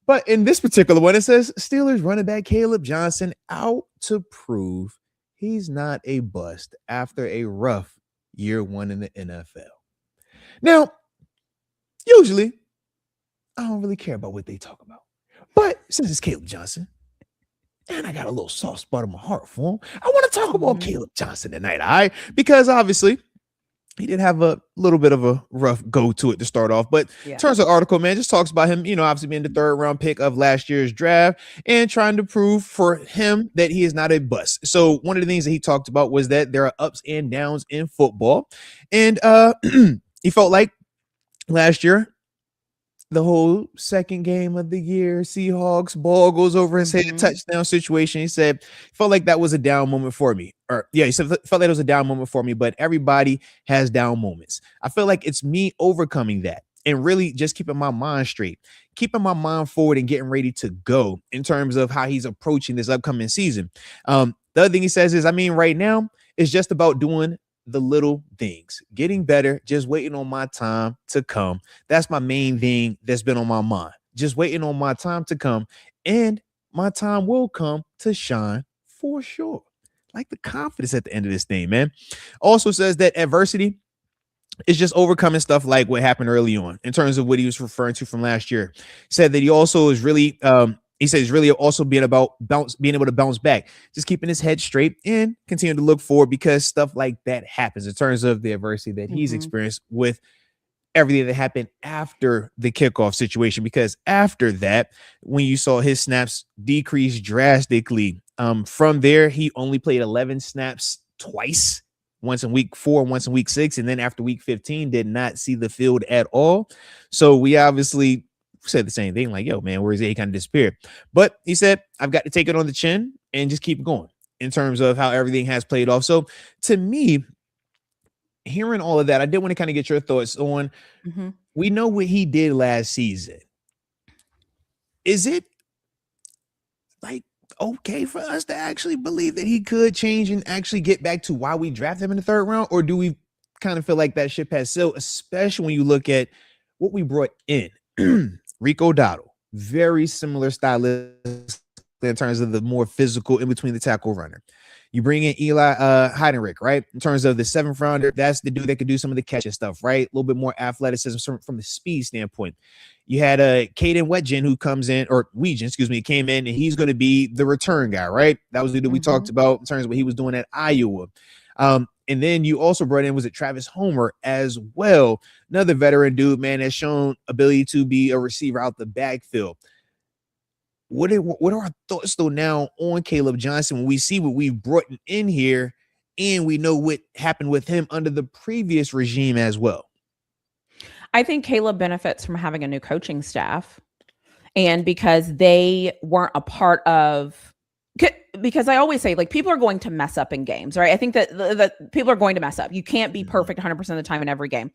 But in this particular one, it says Steelers running back Caleb Johnson out to prove he's not a bust after a rough year 1 in the NFL. Now, usually, I don't really care about what they talk about. But since it's Caleb Johnson, and I got a little soft spot in my heart for him, I want to talk about Caleb Johnson tonight, all right? Because obviously, he did have a little bit of a rough go to it to start off, but in terms of article, man, just talks about him, you know, obviously being the 3rd round pick of last year's draft and trying to prove for him that he is not a bust. So one of the things that he talked about was that there are ups and downs in football. And he felt like last year, the whole second game of the year, Seahawks ball goes over his head, touchdown situation. He said, felt like that was a down moment for me. He said, felt like it was a down moment for me, but everybody has down moments. I feel like it's me overcoming that and really just keeping my mind straight, keeping my mind forward and getting ready to go in terms of how he's approaching this upcoming season. The other thing he says is, right now it's just about doing the little things, getting better, just waiting on my time to come. That's my main thing that's been on my mind. Just waiting on my time to come, and my time will come to shine for sure. Like the confidence at the end of this thing, man. Also says that adversity is just overcoming stuff like what happened early on in terms of what he was referring to from last year. Said that he also is really He says really also being able to bounce back, just keeping his head straight and continue to look forward, because stuff like that happens in terms of the adversity that he's experienced with everything that happened after the kickoff situation. Because after that, when you saw his snaps decrease drastically, from there, he only played 11 snaps twice, once in week 4, once in week 6. And then after week 15, did not see the field at all. So we obviously said the same thing, like, yo, man, where's he kind of disappeared? But he said, I've got to take it on the chin and just keep going in terms of how everything has played off. So to me, hearing all of that, I did want to kind of get your thoughts on, we know what he did last season. Is it like okay for us to actually believe that he could change and actually get back to why we drafted him in the 3rd round? Or do we kind of feel like that ship has sailed, especially when you look at what we brought in? Rico Dowdle, very similar stylist in terms of the more physical in between the tackle runner. You bring in Eli Heidenreich, right? In terms of the 7th rounder, that's the dude that could do some of the catching stuff, right? A little bit more athleticism from the speed standpoint. You had Caden Wetjen who comes in, or Weegen, excuse me, came in, and he's going to be the return guy, right? That was the dude we talked about in terms of what he was doing at Iowa. And then you also brought in, was it Travis Homer as well? Another veteran dude, man, has shown ability to be a receiver out the backfield. What are our thoughts though now on Caleb Johnson when we see what we've brought in here, and we know what happened with him under the previous regime as well? I think Caleb benefits from having a new coaching staff, and because they weren't a part of, because I always say, like, people are going to mess up in games, right? I think that people are going to mess up. You can't be perfect 100% of the time in every game.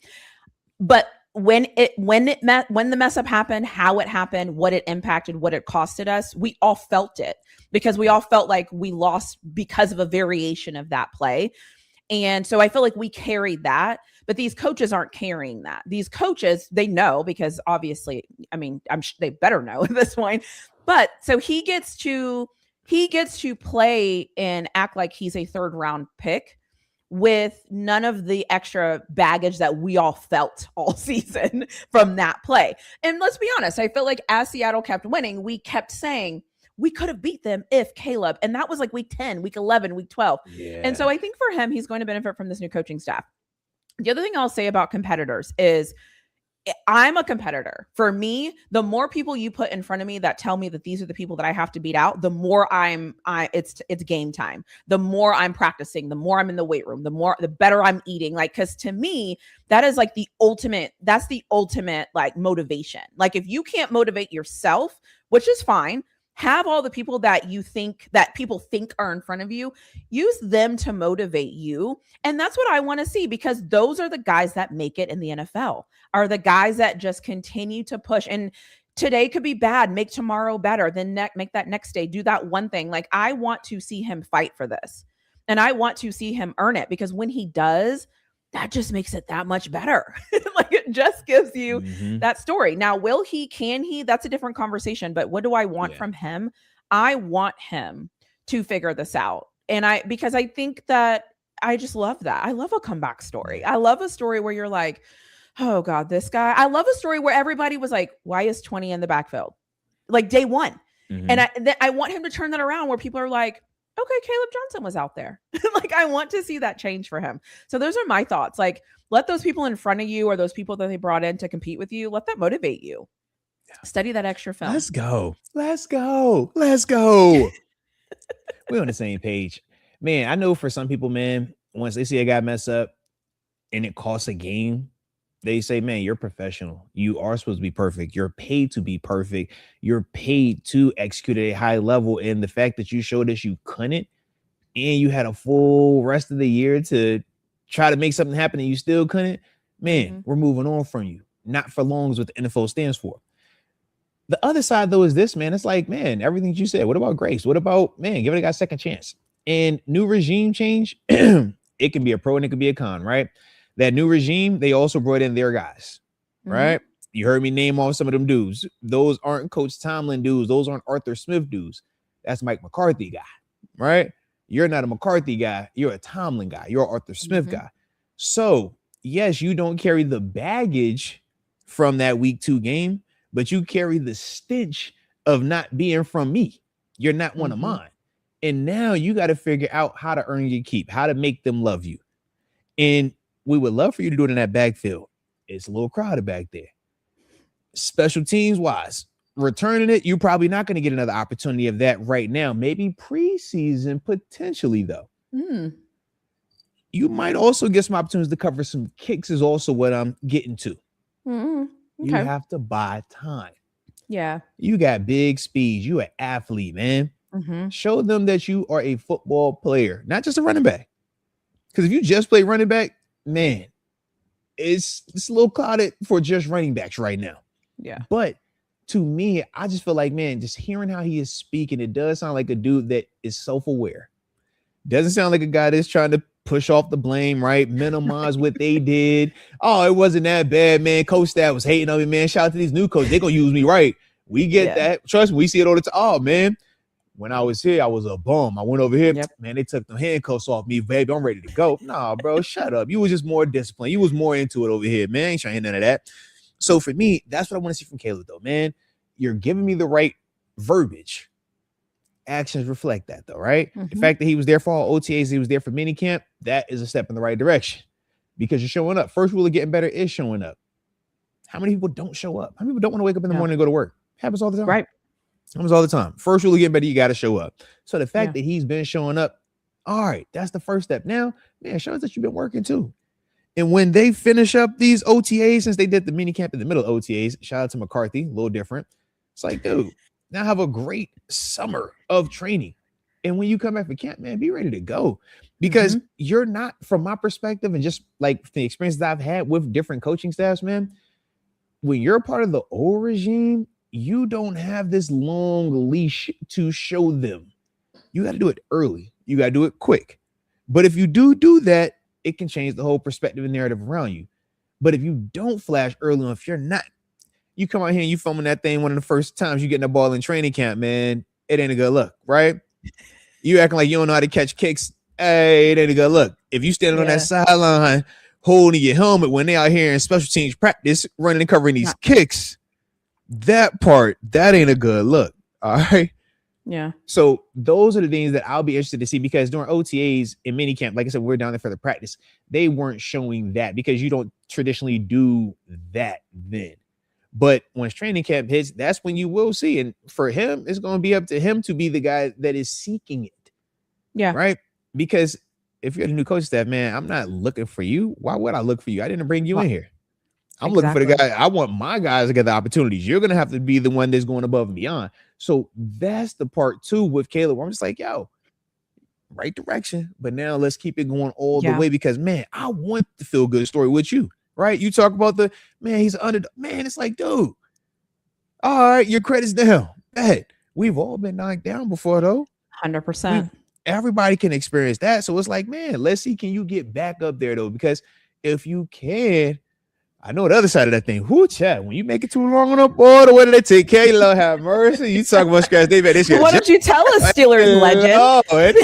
But when the mess up happened, how it happened, what it impacted, what it costed us, we all felt it, because we all felt like we lost because of a variation of that play. And so I feel like we carried that, but these coaches aren't carrying that. These coaches, they know, because obviously, I mean, they better know at this point. But so he gets to play and act like he's a 3rd round pick with none of the extra baggage that we all felt all season from that play. And let's be honest, I feel like as Seattle kept winning, we kept saying we could have beat them if Caleb, and that was like week 10, week 11, week 12. Yeah. And so I think for him, he's going to benefit from this new coaching staff. The other thing I'll say about competitors is, I'm a competitor. For me, the more people you put in front of me that tell me that these are the people that I have to beat out, the more it's game time. The more I'm practicing, the more I'm in the weight room, the better I'm eating. Like, cause to me, that is like that's the ultimate like motivation. Like, if you can't motivate yourself, which is fine, have all the people that people think are in front of you, use them to motivate you. And that's what I want to see, because those are the guys that make it in the NFL, are the guys that just continue to push. And today could be bad, make tomorrow better, then make that next day, do that one thing. Like, I want to see him fight for this, and I want to see him earn it, because when he does, that just makes it that much better. Like, it just gives you that story. Now, can he? That's a different conversation. But what do I want from him? I want him to figure this out. And because I think that I just love that. I love a comeback story. I love a story where you're like, oh God, this guy. I love a story where everybody was like, why is 20 in the backfield? Like, day one. And I want him to turn that around where people are like, okay, Caleb Johnson was out there. Like, I want to see that change for him. So those are my thoughts. Like, let those people in front of you, or those people that they brought in to compete with you, let that motivate you. Study that extra film. Let's go. We're on the same page. Man, I know for some people, man, once they see a guy mess up and it costs a game, they say, man, you're professional. You are supposed to be perfect. You're paid to be perfect. You're paid to execute at a high level. And the fact that you showed us you couldn't, and you had a full rest of the year to try to make something happen and you still couldn't, man, we're moving on from you. Not for long is what the NFL stands for. The other side, though, is this, man. It's like, man, everything you said. What about grace? What about, man, give it a guy a second chance? And new regime change, it can be a pro and it can be a con, right? That new regime, they also brought in their guys, right? You heard me name off some of them dudes. Those aren't Coach Tomlin dudes. Those aren't Arthur Smith dudes. That's Mike McCarthy guy, right? You're not a McCarthy guy. You're a Tomlin guy. You're an Arthur Smith guy. So, yes, you don't carry the baggage from that week 2 game, but you carry the stench of not being from me. You're not one of mine. And now you got to figure out how to earn your keep, how to make them love you. And we would love for you to do it in that backfield. It's a little crowded back there. Special teams wise, returning it, you're probably not going to get another opportunity of that right now. Maybe preseason, potentially, though. You might also get some opportunities to cover some kicks, is also what I'm getting to. Okay. You have to buy time. Yeah. You got big speeds. You an athlete, man. Show them that you are a football player, not just a running back. Because if you just play running back, man, it's a little clouded for just running backs right now. Yeah. But to me, I just feel like, man, just hearing how he is speaking, it does sound like a dude that is self-aware. Doesn't sound like a guy that's trying to push off the blame, right? Minimize what they did. Oh, it wasn't that bad, man. Coach staff was hating on me, man. Shout out to these new coaches. They're going to use me right. We get that. Trust me, we see it all the time. Oh, man. When I was here, I was a bum. I went over here, man, they took the handcuffs off me, baby. I'm ready to go. Nah, bro, shut up. You was just more disciplined. You was more into it over here, man. Ain't trying to hear none of that. So for me, that's what I want to see from Caleb, though, man. You're giving me the right verbiage. Actions reflect that, though, right? The fact that he was there for all OTAs, he was there for minicamp, that is a step in the right direction because you're showing up. First rule of getting better is showing up. How many people don't show up? How many people don't want to wake up in the morning and go to work? Happens all the time. Right. Happens all the time. First rule of getting better, you got to show up. So the fact that he's been showing up, all right, that's the first step. Now, man, shows that you've been working too. And when they finish up these OTAs, since they did the mini camp in the middle of OTAs, shout out to McCarthy, a little different. It's like, dude, now have a great summer of training. And when you come back for camp, man, be ready to go. Because you're not, from my perspective, and just like the experiences I've had with different coaching staffs, man, when you're a part of the old regime, you don't have this long leash to show them. You got to do it early. You got to do it quick. But if you do that, it can change the whole perspective and narrative around you. But if you don't flash early on, if you're not, you come out here and you filming that thing one of the first times you getting the ball in training camp, man, it ain't a good look, right? You acting like you don't know how to catch kicks. Hey, it ain't a good look. If you standing on that sideline holding your helmet when they out here in special teams practice, running and covering these kicks, that ain't a good look. All right. Yeah. So those are the things that I'll be interested to see because during OTAs in minicamp, like I said, we're down there for the practice. They weren't showing that because you don't traditionally do that then. But once training camp hits, that's when you will see. And for him, it's going to be up to him to be the guy that is seeking it. Yeah. Right. Because if you're the new coach staff, man, I'm not looking for you. Why would I look for you? I didn't bring you in here. I'm looking for the guy. I want my guys to get the opportunities. You're going to have to be the one that's going above and beyond. So that's the part too with Caleb, where I'm just like, yo, right direction. But now let's keep it going all the way because, man, I want the feel good story with you. Right. You talk about the man, he's under man. It's like, dude, all right, your credit's down. Hey, we've all been knocked down before, though. 100%. Everybody can experience that. So it's like, man, let's see, can you get back up there, though? Because if you can, I know the other side of that thing. Whoo, chat. When you make it too long on a board, or whether they take care, you Lord have mercy. You talk about scratch, they bet this year. What did you tell us, Steelers legend? Lord.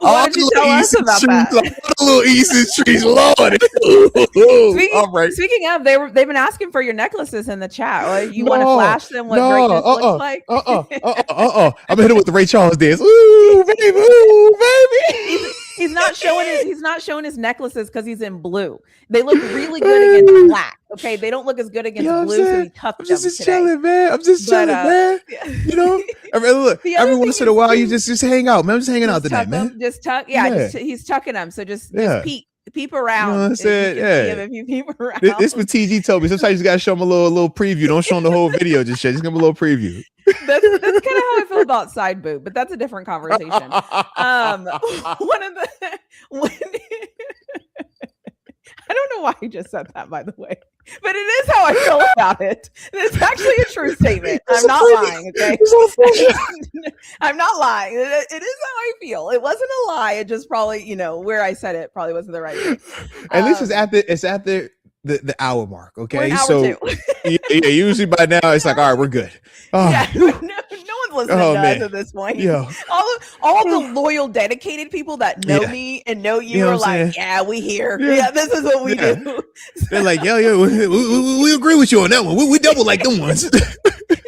What did you tell us about that? All the little Eastern trees, Lord. Speaking of, they've been asking for your necklaces in the chat. You want to flash them what greatness looks like? I'm hitting with the Ray Charles dance. Ooh, baby, ooh, baby. He's not showing his necklaces because he's in blue. They look really good against black. Okay, they don't look as good against blue. So he tucked them just chilling, man. I'm just chilling, man. You know, look, every once in a while, you just hang out, man. I'm just hanging out tonight, man. Just tuck, he's tucking them. So just peep around. You know what I'm saying? If you peep around. This what TG told me. Sometimes you just gotta show him a little preview. Don't show him the whole video. Just give him a little preview. That's kind of how I feel about side boob, but that's a different conversation. I don't know why I just said that, by the way, but it is how I feel about it. It's actually a true statement. I'm not lying. Okay, I'm not lying. It is how I feel. It wasn't a lie. It just probably, where I said it probably wasn't the right thing. At least it's at the hour mark. Okay, so usually by now it's like, all right, we're good. Yeah, no one's one's listening to us at this point. Yeah. All the loyal, dedicated people that know me and know you are like, yeah, we here. Yeah, this is what we do. They're like, we agree with you on that one. We double like them ones.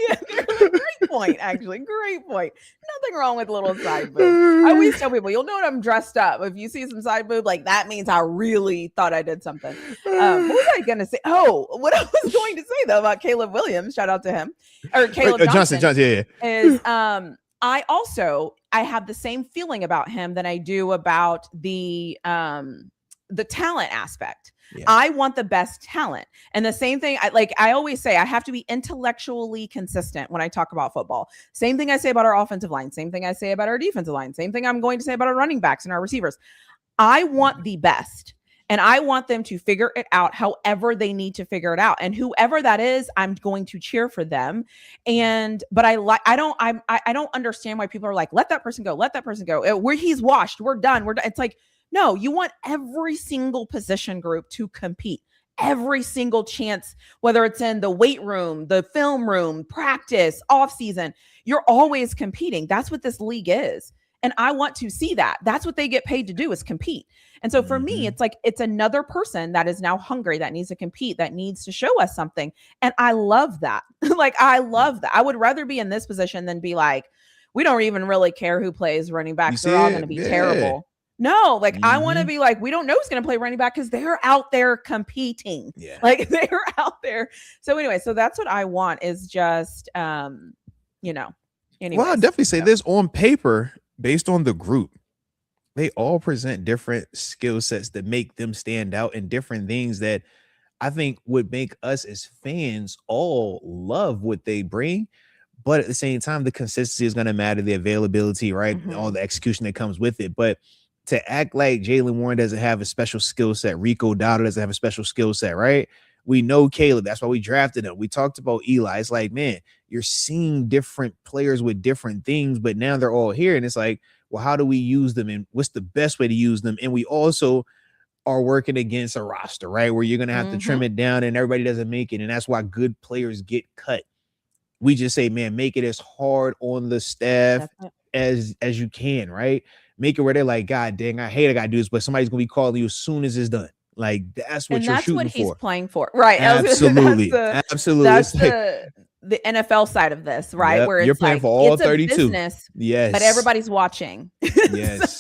Yeah, great point, actually. Great point. Nothing wrong with a little side boob. I always tell people, you'll know I'm dressed up. If you see some side boob, like that means I really thought I did something. What was I going to say? Oh, what I was going to say though about Caleb Williams, shout out to him, or Caleb Johnson, is I have the same feeling about him that I do about the talent aspect. Yeah. I want the best talent. And the same thing, I always say, I have to be intellectually consistent when I talk about football. Same thing I say about our offensive line. Same thing I say about our defensive line. Same thing I'm going to say about our running backs and our receivers. I want the best. And I want them to figure it out however they need to figure it out. And whoever that is, I'm going to cheer for them. But I don't understand why people are like, let that person go. Let that person go. Where he's washed. We're done. It's like, no, you want every single position group to compete. Every single chance, whether it's in the weight room, the film room, practice, off season, you're always competing. That's what this league is. And I want to see that. That's what they get paid to do, is compete. And so for me, it's like, it's another person that is now hungry, that needs to compete, that needs to show us something. And I love that. I love that. I would rather be in this position than be like, we don't even really care who plays running back. They're all going to be terrible. No, I want to be like, we don't know who's going to play running back because they're out there competing. Yeah. They're out there. So anyway, so that's what I want, is just, anyways, well, I'll definitely say this on paper, based on the group, they all present different skill sets that make them stand out, and different things that I think would make us as fans all love what they bring. But at the same time, the consistency is going to matter, the availability, right? Mm-hmm. All the execution that comes with it. But to act like Jaylen Warren doesn't have a special skill set, Rico Dowdle doesn't have a special skill set, right? We know Caleb. That's why we drafted him. We talked about Eli. It's like, man, you're seeing different players with different things, but now they're all here. And it's like, well, how do we use them? And what's the best way to use them? And we also are working against a roster, right? Where you're going to have to trim it down and everybody doesn't make it. And that's why good players get cut. We just say, man, make it as hard on the staff as you can, right? Make it where they're like, God dang, I hate I got to do this, but somebody's going to be calling you as soon as it's done. Like, that's what you're shooting for. That's what he's playing for. Right. Absolutely. Absolutely. That's the NFL side of this, right? Yep. Where it's you're playing like, for all it's 32. A business, yes. But everybody's watching. Yes.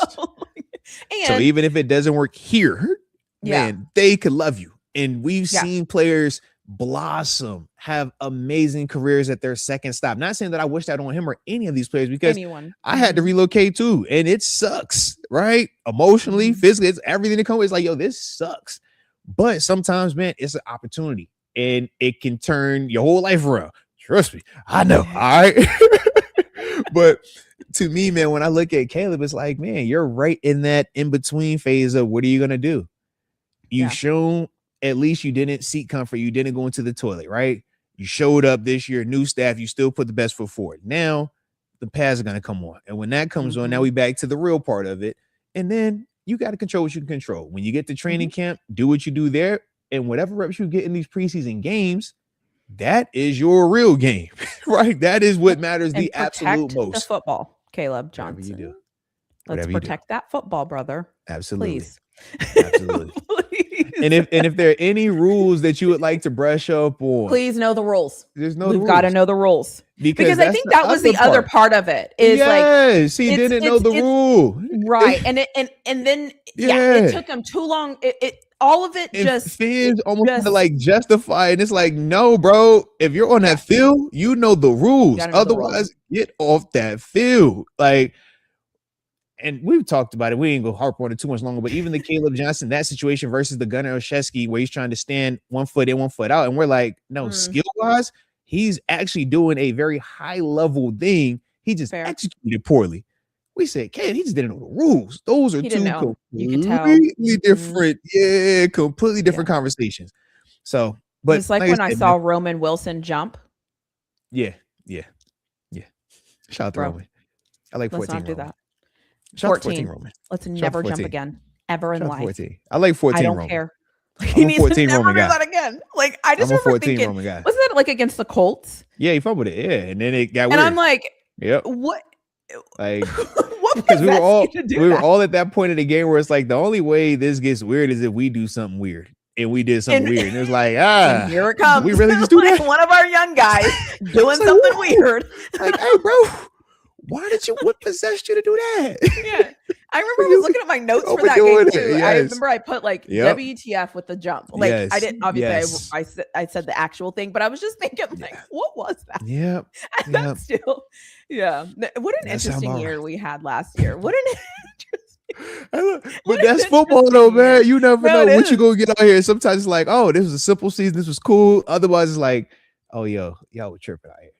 So even if it doesn't work here, man, they could love you. And we've seen players blossom, have amazing careers at their second stop. Not saying that I wish that on him or any of these players, because I had to relocate too, and it sucks, right? Emotionally, physically, it's everything that comes. It's like, yo, this sucks. But sometimes, man, it's an opportunity, and it can turn your whole life around. Trust me, I know. All right. But to me, man, when I look at Caleb, it's like, man, you're right in that in-between phase of what are you gonna do? You've shown at least you didn't seek comfort. You didn't go into the toilet, right? You showed up this year, new staff. You still put the best foot forward. Now the pads are going to come on. And when that comes on, now we back to the real part of it. And then you got to control what you can control. When you get to training camp, do what you do there. And whatever reps you get in these preseason games, that is your real game, right? That is what matters the absolute most. The football, Caleb Johnson. Whatever you do. Let's protect that football, brother. Absolutely. Please. Absolutely. And if there are any rules that you would like to brush up on, please know the rules. We've got to know the rules, because I think that was the other part of it. Is he didn't know the rule, right? And then it took him too long. All of it, and just fans almost like justify, and it's like, no, bro. If you're on that field, you know the rules. Otherwise, get off that field, like. And we've talked about it. We ain't gonna harp on it too much longer. But even the Caleb Johnson, that situation versus the Gunnar Olszewski, where he's trying to stand 1 foot in, 1 foot out, and we're like, no, skill wise, he's actually doing a very high level thing. He just executed poorly. We said, Ken, he just didn't know the rules. Those are two completely different, completely different conversations. So, but it's like when I saw Roman Wilson jump. Yeah. Shout out to Roman. I like 14. Let's not do that. 14 Roman. Let's never jump again ever in life. 14. I like 14 Roman. I don't care. He needs to never do that again. Like, I just remember thinking, wasn't that like against the Colts? Yeah, he fumbled it. Yeah, and then it got weird. And I'm like, Yep. What? Like, What because we possessed you to do were that? all at that point in the game where it's like the only way this gets weird is if we do something weird. And we did something weird. And it was like, And here it comes. we really just do like that? one of our young guys doing like, something whoa. weird. Like, hey, bro, what possessed you to do that? Yeah. I remember I was looking at my notes for that overdoing game too. it, I yes. remember I put like Yep. WTF with the jump. Like I Yes, didn't obviously yes. I said the actual thing, but I was just thinking like, what was that? Yep. And Yep. that's still, yeah. What an That sound interesting about year right. we had last year. What an But What that's an football interesting though, man. year. You never No, know it what you is. gonna get out here. Sometimes it's like, oh, this was a simple season. This was cool. Otherwise, it's like, oh, y'all were tripping out here.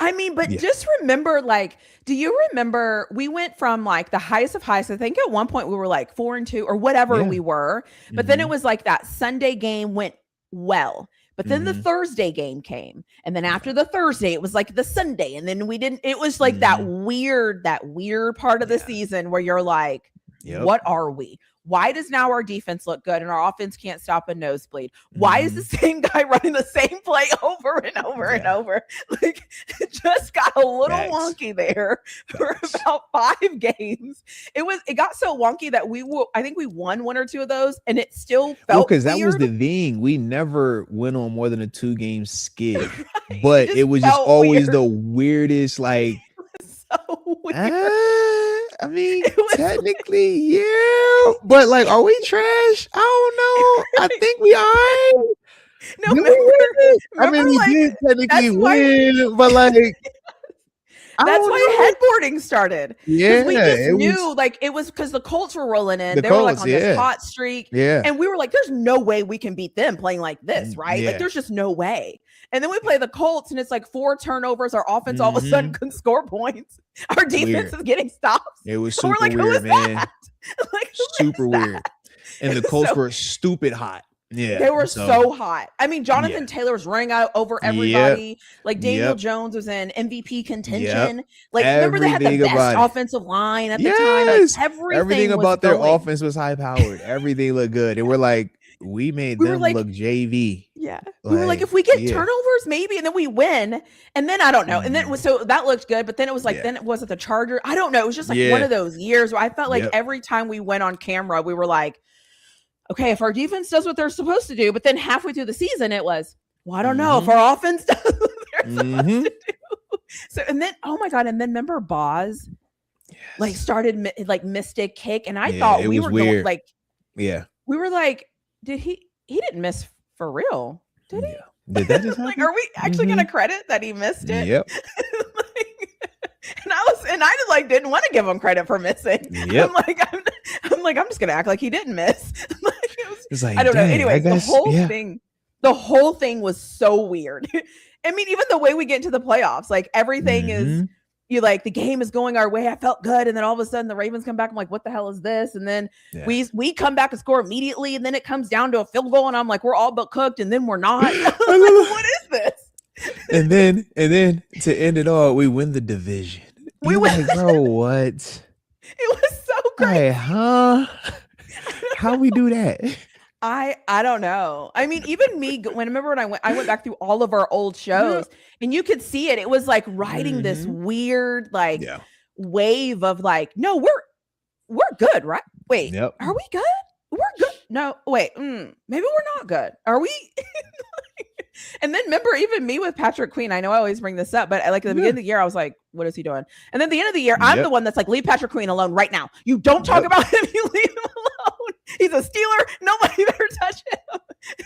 I mean, but just remember, like, do you remember we went from like the highest of highs? I think at one point we were like 4-2 or whatever we were, but then it was like that Sunday game went well. But then the Thursday game came. And then after the Thursday, it was like the Sunday. And then we didn't, it was like that weird part of the season where you're like, what are we? Why does now our defense look good and our offense can't stop a nosebleed? Why is the same guy running the same play over and over and over? Like it just got a little wonky there for about 5 games. It got so wonky that I think we won 1 or 2 of those and it still felt because that was weird. the thing. We never went on more than a 2-game skid. Right. But it was just always weird. the weirdest, like So weird. I mean, technically, yeah. But like, are we trash? I don't know. I think we are. No, we did technically win, but like that's why headboarding started. Yeah, we just knew like it was because the Colts were rolling in. They were like on this hot streak. Yeah. And we were like, there's no way we can beat them playing like this, right? Like there's just no way. And then we play the Colts and it's like 4 turnovers. Our offense all of a sudden can score points. Our defense is getting stops. It was So super we're like, weird, man. Like, super weird. And the Colts were stupid hot. Yeah, they were so hot. I mean, Jonathan Taylor was running out over everybody. Like Daniel Jones was in MVP contention. Like remember they had the best offensive line at the time. Like, everything about their offense was high powered. Everything looked good. And we're like, we made them look JV. Yeah. We were like, if we get turnovers, maybe, and then we win. And then I don't know. And then so that looked good, but then it was like, then it wasn't the Charger. I don't know. It was just like one of those years where I felt like every time we went on camera, we were like, okay, if our defense does what they're supposed to do, but then halfway through the season, it was, well, I don't know if our offense does what they're supposed to do. So, and then, oh my God. And then remember Boz like started like Mystic kick. And I thought we were going like, we were like, he didn't miss for real. Did he? Did that just like, are we actually going to credit that he missed it? Yep. And I like didn't want to give him credit for missing. Yep. I'm just gonna act like he didn't miss. It's like, I don't know. Anyway, the whole thing was so weird. I mean, even the way we get into the playoffs, like everything is the game is going our way. I felt good, and then all of a sudden the Ravens come back. I'm like, what the hell is this? And then we come back and score immediately, and then it comes down to a field goal, and I'm like, we're all but cooked, and then we're not. Like, what is this? And then to end it all, we win the division. We win, like, bro. What? It was so crazy. Hey, huh? How we do that? I don't know. I mean, even me, when I went back through all of our old shows, and you could see it. It was like riding this weird like wave of like, no, we're good, right? Wait, are we good? We're good. No, wait, maybe we're not good. Are we? And then remember, even me with Patrick Queen, I know I always bring this up, but like at the beginning of the year, I was like, what is he doing? And then at the end of the year, I'm the one that's like, leave Patrick Queen alone right now. You don't talk about him. You leave him alone. He's a Steeler. Nobody better touch him.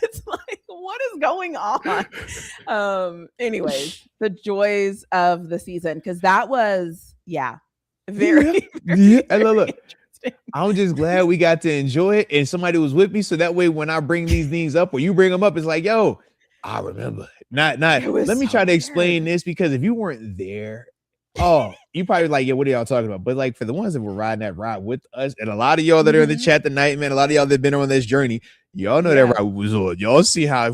It's like, what is going on? Anyways, the joys of the season. Cause that was, very look. I'm just glad we got to enjoy it. And somebody was with me. So that way, when I bring these things up or you bring them up, it's like, yo, I remember. Not. Let me try to explain this, because if you weren't there, you probably like, what are y'all talking about? But like for the ones that were riding that ride with us, and a lot of y'all that are in the chat tonight, man, a lot of y'all that have been on this journey, y'all know that ride was on. Y'all see how it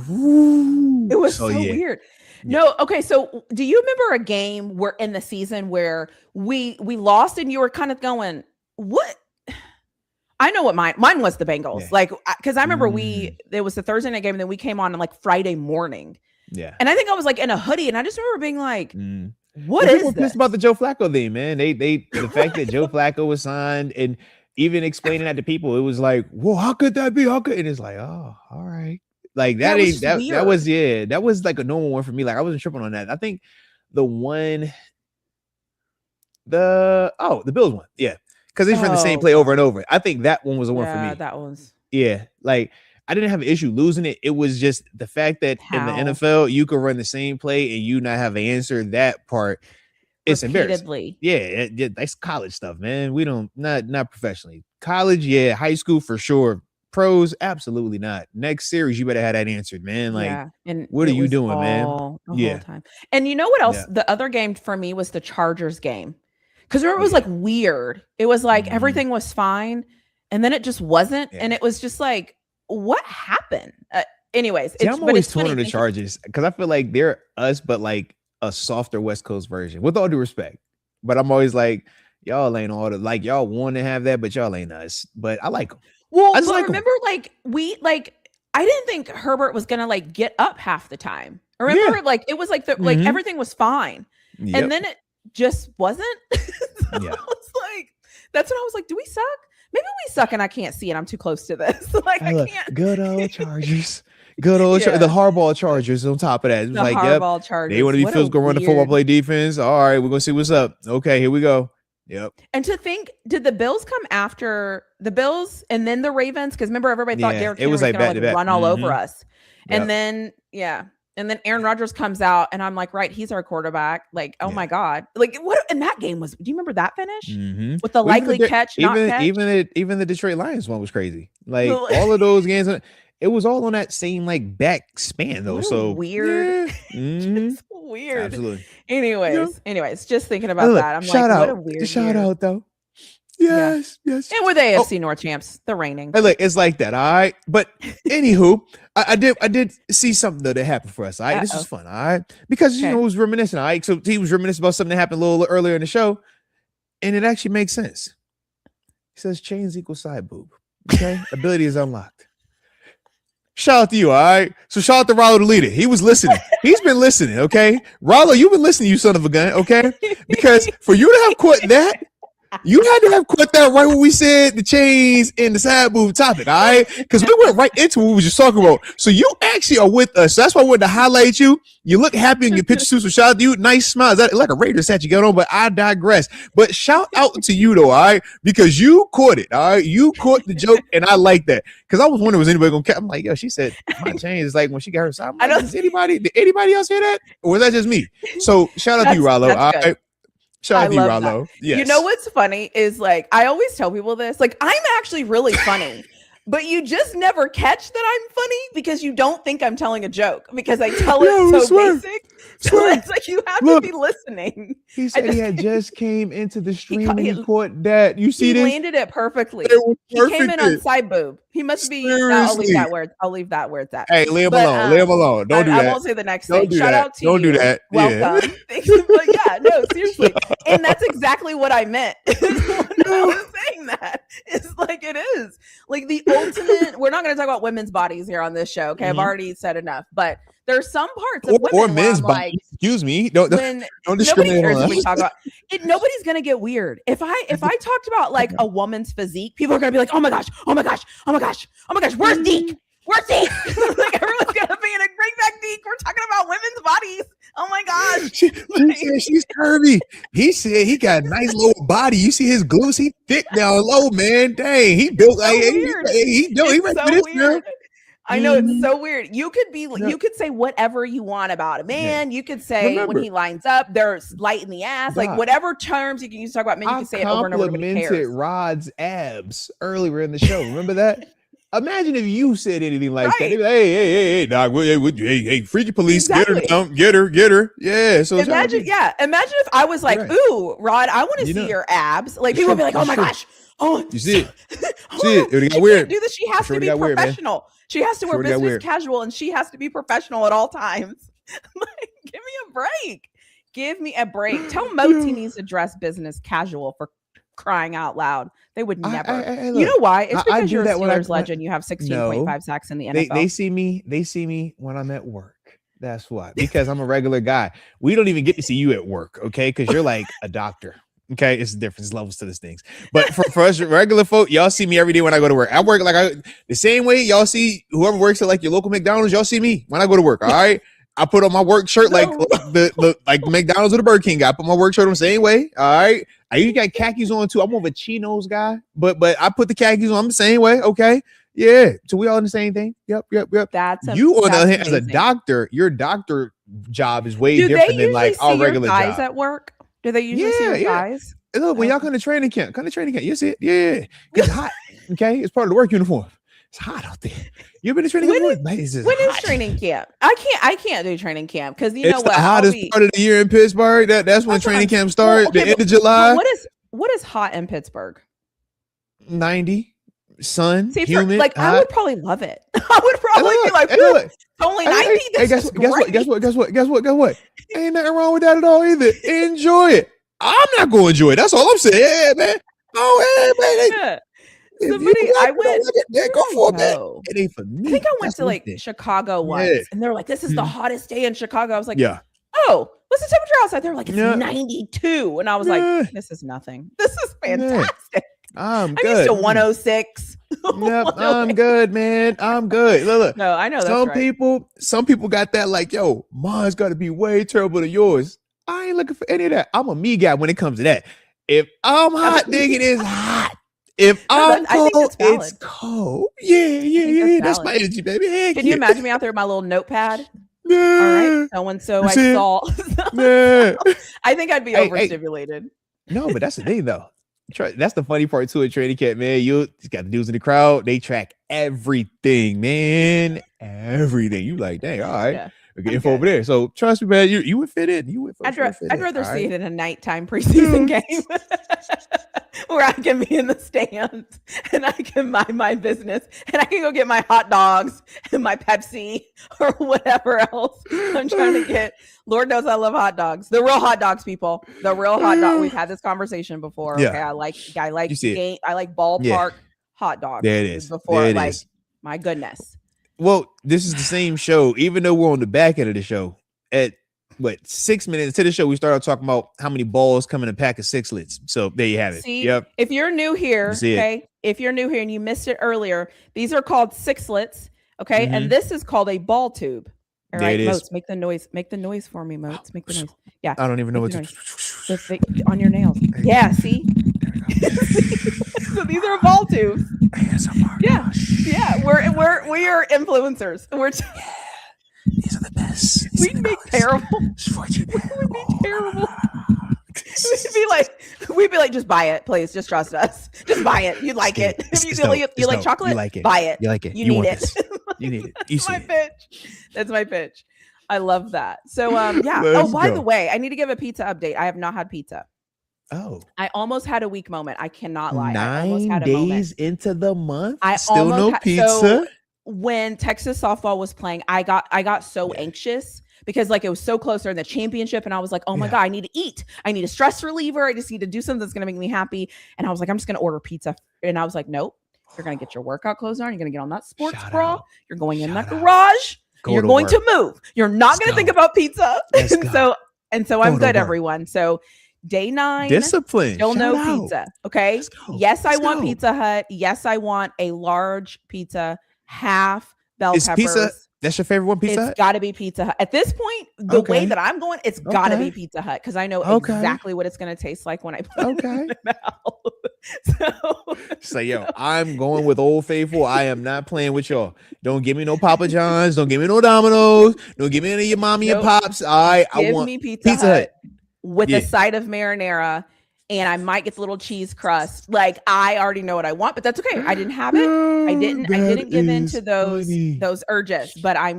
was so weird. No, okay. So do you remember a game where in the season where we lost and you were kind of going, what? I know what mine was the Bengals. Like, because I remember it was the Thursday night game, and then we came on like Friday morning. Yeah. And I think I was like in a hoodie, and I just remember being like, What People is were this? pissed about the Joe Flacco thing, man. The fact that Joe Flacco was signed and even explaining that to people, it was like, whoa, how could that be? How could? And it's like, oh, all right. Like that was ain't that. weird. That was like a normal one for me. Like I wasn't tripping on that. I think the Bills one, yeah, because they ran the same play over and over. I think that one was the one for me. That was like I didn't have an issue losing it. It was just the fact that in the NFL you could run the same play and you not have an answer. That part, it's embarrassing. Yeah, that's college stuff, man. We don't not professionally. College, yeah, high school for sure. Pros, absolutely not. Next series, you better have that answered, man. Like, and what are you doing, man? The whole time. And you know what else? The other game for me was the Chargers game. Because it was like weird. It was like everything was fine, and then it just wasn't. And it was just like, what happened? Anyways, I'm always torn on the Chargers because I feel like they're us, but like a softer West Coast version. With all due respect, but I'm always like, y'all ain't all the like y'all want to have that, but y'all ain't us. But I like them. Well, I remember I didn't think Herbert was gonna like get up half the time. I remember like it was like like everything was fine, and then it just wasn't. I was like, that's when I was like, do we suck? Maybe we suck and I can't see it. I'm too close to this. Like I can't. Good old Chargers. Good old the Harbaugh Chargers on top of that. It was like, Harbaugh Chargers. They want to be Phil's gonna run the football play defense. All right, we're gonna see what's up. Okay, here we go. Yep. And to think, did the Bills come after the Bills and then the Ravens? Because remember, everybody thought Derrick Henry was going to like run all over us. And then, and then Aaron Rodgers comes out, and I'm like, right, he's our quarterback. Like, oh my God, like what? And that game was. Do you remember that finish with the likely catch? Even the Detroit Lions one was crazy. Like all of those games. It was all on that same like back span though. So weird. It's weird. Absolutely. Anyways, just thinking about that. I'm like, what a weird shout out though. Yes. And we're the AFC North champs, the reigning. Hey, look, it's like that, all right. But anywho, I did see something though that happened for us. All right, this was fun, all right, because it was reminiscent. All right, so he was reminiscent about something that happened a little earlier in the show, and it actually makes sense. He says chains equal side boob. Okay, ability is unlocked. Shout out to you, all right? So shout out to Rollo the leader. He was listening. He's been listening, okay? Rollo, you've been listening, you son of a gun, okay? Because for you to have caught that, you had to have caught that right when we said the chains and the side boob topic, all right? Because we went right into what we were just talking about. So you actually are with us. So that's why I wanted to highlight you. You look happy in your picture suit. So shout out to you. Nice smile. Is that like a Raiders hat you got on? But I digress. But shout out to you though, all right? Because you caught it, all right? You caught the joke, and I like that. Because I was wondering, was anybody gonna catch? I'm like, yo, she said my chain is like when she got her side. Like, did anybody else hear that? Or was that just me? So shout out to you, Rollo. All right. Shout out to you, Rollo. Yes. You know what's funny is like I always tell people this. Like I'm actually really funny, but you just never catch that I'm funny because you don't think I'm telling a joke because I tell it so basic. So it's like you have to be listening. He said he had just came into the stream and he caught that. You see this? He landed it perfectly. He came in on side boob. He must be. I'll leave that where it's at. Hey, leave him alone. Leave him alone. Don't do that. I won't say the next thing. Shout out to you. Don't do that. Welcome. But yeah, no, seriously. And that's exactly what I meant. When I was saying that. It's like it is. Like the ultimate. We're not going to talk about women's bodies here on this show. Okay, I've already said enough. But there's some parts of women or men's bodies. Like, excuse me. Don't discriminate on us. We talk about it. Nobody's gonna get weird. If I talked about like a woman's physique, people are gonna be like, oh my gosh, where's Deke? Where's Deke? Like everyone's gonna be in a great back Deke. We're talking about women's bodies. Oh my gosh. She said she's curvy. He said he got a nice lower body. You see his glutes, he thick down low, man. Dang, he built like he ready for this, girl. I know it's so weird. You could say whatever you want about a man. You could say when he lines up, there's light in the ass, like whatever terms you can use to talk about men. You can say it over and over. Nobody cares. Rod's abs earlier in the show. Remember that? Imagine if you said anything like that. Like, hey, dog, hey, freaky police, exactly. Get her. Yeah. So imagine if I was like, ooh, Rod, I want to see your abs. Like people would be like, oh my gosh. Oh, you see it? See it? It got weird. Do this. She has to be professional. She has to wear business casual, and she has to be professional at all times. Like, give me a break. Tell Moti he needs to dress business casual for crying out loud. They would never. You know why? It's because you're a Steelers legend. You have 16.5 sacks in the NFL. They see me when I'm at work. That's why. Because I'm a regular guy. We don't even get to see you at work, okay? Because you're like a doctor. Okay, it's different levels to these things. But for us regular folk, y'all see me every day when I go to work. I work the same way y'all see whoever works at like your local McDonald's. Y'all see me when I go to work. All right, I put on my work shirt like the McDonald's or the Burger King guy. I put my work shirt on the same way. All right, I usually got khakis on too. I'm more of a chinos guy, but I put the khakis on the same way. Okay, yeah. So we all in the same thing. Yep. That's you on the other hand, as a doctor, your doctor job is way different than like our regular guys job. At work. Do they usually see your guys? Look, when y'all come to training camp, you see it. Yeah. It's hot. Okay. It's part of the work uniform. It's hot out there. You've been to training camp? When is training camp? I can't do training camp because you know what? It's the hottest part of the year in Pittsburgh. That's when training camp starts. The end of July. What is hot in Pittsburgh? 90. Sun, humid. I would probably love it. I would probably be like, it's only 90. Guess what? Ain't nothing wrong with that at all either. Enjoy it. I'm not going to enjoy it. That's all I'm saying. Yeah, man. Oh, hey, man. I went. Go for it, man. It ain't for me. I think I went to like Chicago once, and they're like, "This is the hottest day in Chicago." I was like, "Yeah." Oh, what's the temperature outside? They're like, "It's 92," and I was like, "This is nothing. This is fantastic." I'm good. Used to 106. Yep, I'm good, man. I'm good. Look. No, I know that's some people got that like, yo, mine's got to be way terrible than yours. I ain't looking for any of that. I'm a me guy when it comes to that. If I'm hot, nigga, it is hot. If I'm cold, it's cold. Yeah. That's my energy, baby. Heck Can you imagine me out there with my little notepad? All right, so I saw. I think I'd be overstimulated. No, but that's the thing, though. That's the funny part too at training camp, man. You got the dudes in the crowd. They track everything, man. Everything. You like, dang, all right. We get info over there. So trust me, man. You would fit in. I'd rather see it in a nighttime preseason game where I can be in the stands and I can mind my business and I can go get my hot dogs and my Pepsi or whatever else I'm trying to get. Lord knows I love hot dogs. The real hot dogs, people. The real hot dog. We've had this conversation before. Okay, I like ballpark hot dogs. There it is. Before, my goodness. Well, this is the same show, even though we're on the back end of the show. At 6 minutes into the show, we started talking about how many balls come in a pack of sixlets. So there you have it. See, if you're new here, if you're new here and you missed it earlier, these are called sixlets. Okay, and this is called a ball tube. All right, Moats, make the noise. Make the noise for me, Moats. Make the noise. Yeah, I don't even know what to on your nails. Yeah, see. So these are ball tubes. Yeah. We are influencers. These are the best. We'd be terrible. We'd be like, just buy it, please. Just trust us. Just buy it. You like it. If you like chocolate, you like it. Buy it. You like it. You need it. You need it. That's my pitch. That's my pitch. I love that. So by the way, I need to give a pizza update. I have not had pizza. Oh, I almost had a weak moment. I cannot lie. 9 days into the month, still no pizza. So when Texas softball was playing, I got so anxious because like it was so close during the championship, and I was like, oh my god, I need to eat. I need a stress reliever. I just need to do something that's gonna make me happy. And I was like, I'm just gonna order pizza. And I was like, nope. You're gonna get your workout clothes on. You're gonna get on that sports bra. You're going in that garage. You're going to move. You're not gonna think about pizza. And so I'm good, everyone. So. Day 9, discipline. Still no pizza. Okay. Yes, I want Pizza Hut. Yes, I want a large pizza, half bell peppers. Pizza, that's your favorite one, Pizza Hut? It's got to be Pizza Hut. At this point, the way that I'm going, it's got to be Pizza Hut because I know exactly what it's going to taste like when I put it in my mouth. So, yo, I'm going with Old Faithful. I am not playing with y'all. Don't give me no Papa John's. Don't give me no Domino's. Don't give me any of your mommy and pops. I want me Pizza Hut. With a side of marinara, and I might get the little cheese crust. Like I already know what I want, but that's okay. I didn't have it. I didn't give in to those urges. But I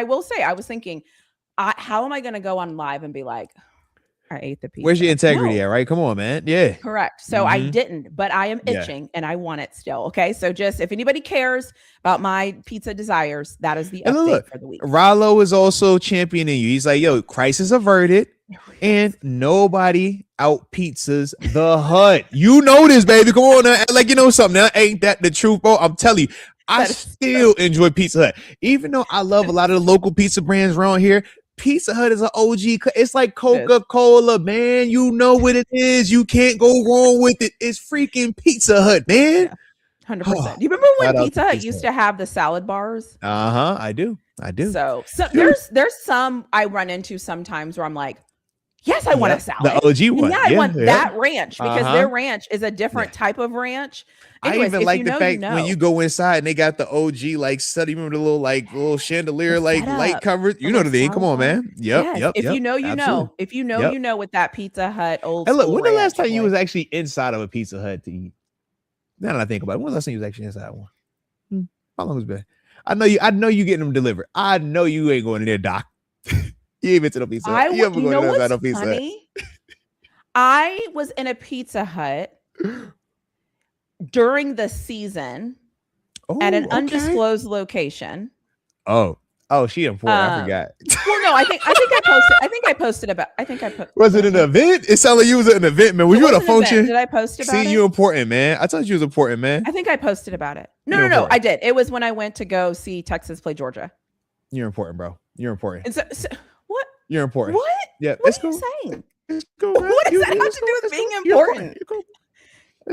will say I was thinking, how am I going to go on live and be like, I ate the pizza? Where's your integrity at? Right? Come on, man. Yeah. Correct. So I didn't, but I am itching and I want it still. Okay. So just if anybody cares about my pizza desires, that is the update for the week. Rollo is also championing you. He's like, yo, crisis averted. And nobody out pizzas the Hut. You know this, baby. Come on now. Like, you know something. Now, ain't that the truth, bro? I'm telling you. I still enjoy Pizza Hut. Even though I love a lot of the local pizza brands around here, Pizza Hut is an OG. It's like Coca-Cola, man. You know what it is. You can't go wrong with it. It's freaking Pizza Hut, man. Yeah. 100%. Do you remember when Pizza Hut used to have the salad bars? I do. So there's some I run into sometimes where I'm like, yes, I want a salad. The OG one. Yeah, I want that ranch because their ranch is a different type of ranch. Anyways, I even like the fact when you go inside and they got the OG like study, remember the little chandelier like light covered. You know the thing. Come on, man. Yep. If you know, you know. If you know, you know with that Pizza Hut old. Hey, look, when the last time you was actually inside of a Pizza Hut to eat? Now that I think about it, when the last time you was actually inside one? How long has it been? I know you getting them delivered. I know you ain't going in there, Doc. You ain't been to the Pizza Hut. You ever going to the Pizza Hut? I was in a Pizza Hut during the season at an undisclosed location. Oh, she important. I forgot. Well, no, I think I posted. Was it an event? It sounded like you was at an event, man. Were you at a function? Did I post about it? See, you important, man. I thought you was important, man. I think I posted about it. No, I did. It was when I went to go see Texas play Georgia. You're important, bro. You're important. And so what? You're important. What? Yeah, what are you saying? It's cool, man. What does that have to do with being important?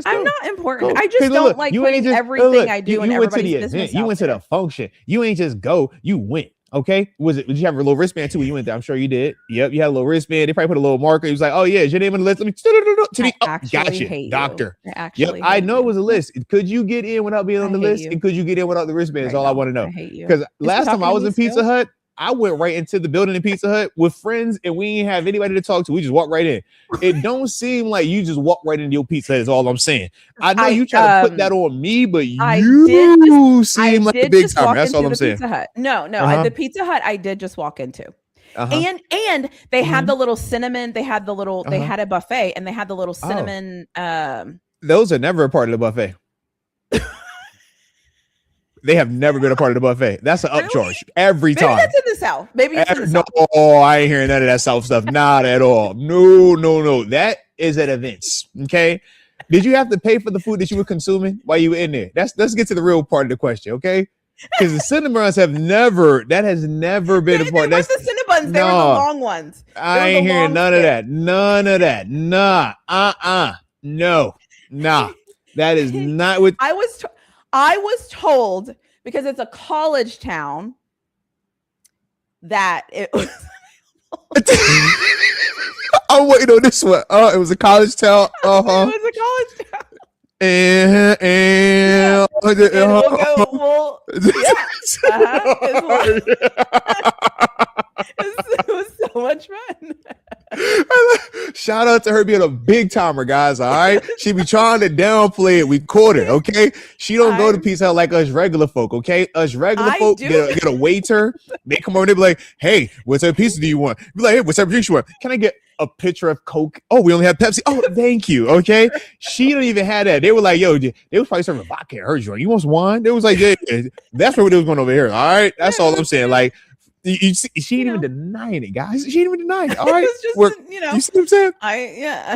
I'm not important. I just don't like putting everything I do in everybody's business. You went to the function. You ain't just go. You went. Okay. Did you have a little wristband too when you went there? I'm sure you did. Yep. You had a little wristband. They probably put a little marker. He was like, "Oh yeah, is your name on the list? Let me." Gotcha, doctor. Yep. I know it was a list. Could you get in without being on the list? And could you get in without the wristband? Is all I want to know. Because last time I was in Pizza Hut, I went right into the building in Pizza Hut with friends, and we didn't have anybody to talk to. We just walked right in. It don't seem like you just walk right into your Pizza Hut. Is all I'm saying. I know you try to put that on me, but you seem like a big timer. That's all I'm saying. No, the Pizza Hut I did just walk into. And they had the little cinnamon. They had the little. They had a buffet, and they had the little cinnamon. Those are never a part of the buffet. They have never been a part of the buffet. That's an upcharge every time. Maybe that's in the South. Maybe it's in the South. No, I ain't hearing none of that South stuff. Not at all. No. That is at events. Okay. Did you have to pay for the food that you were consuming while you were in there? Let's get to the real part of the question. Okay. Because the Cinnabons has never been a part. That's the Cinnabons. They were the long ones. I ain't hearing none of that. None of that. Nah. No. Nah. That is not what I was told, because it's a college town, that it was. I'm waiting on this one. It was a college town. It was a college town. It was so much fun. Shout out to her being a big timer, guys. All right, she be trying to downplay it. We caught her. Okay, she don't go to Pizza Hut like us regular folk. Okay, us regular folk get a waiter. They come over. They be like, "Hey, what type of pizza do you want?" Be like, "Hey, what type of drink you want? Can I get a pitcher of Coke? Oh, we only have Pepsi. Oh, thank you." Okay, she don't even have that. They were like, "Yo," they was probably serving vodka. Her joint. You want some wine? They was like, "Yeah." That's what they was going over here. All right, that's all I'm saying. Like. You see, she ain't even denying it, guys. She ain't even denying it. All right, just, you see what I'm saying? I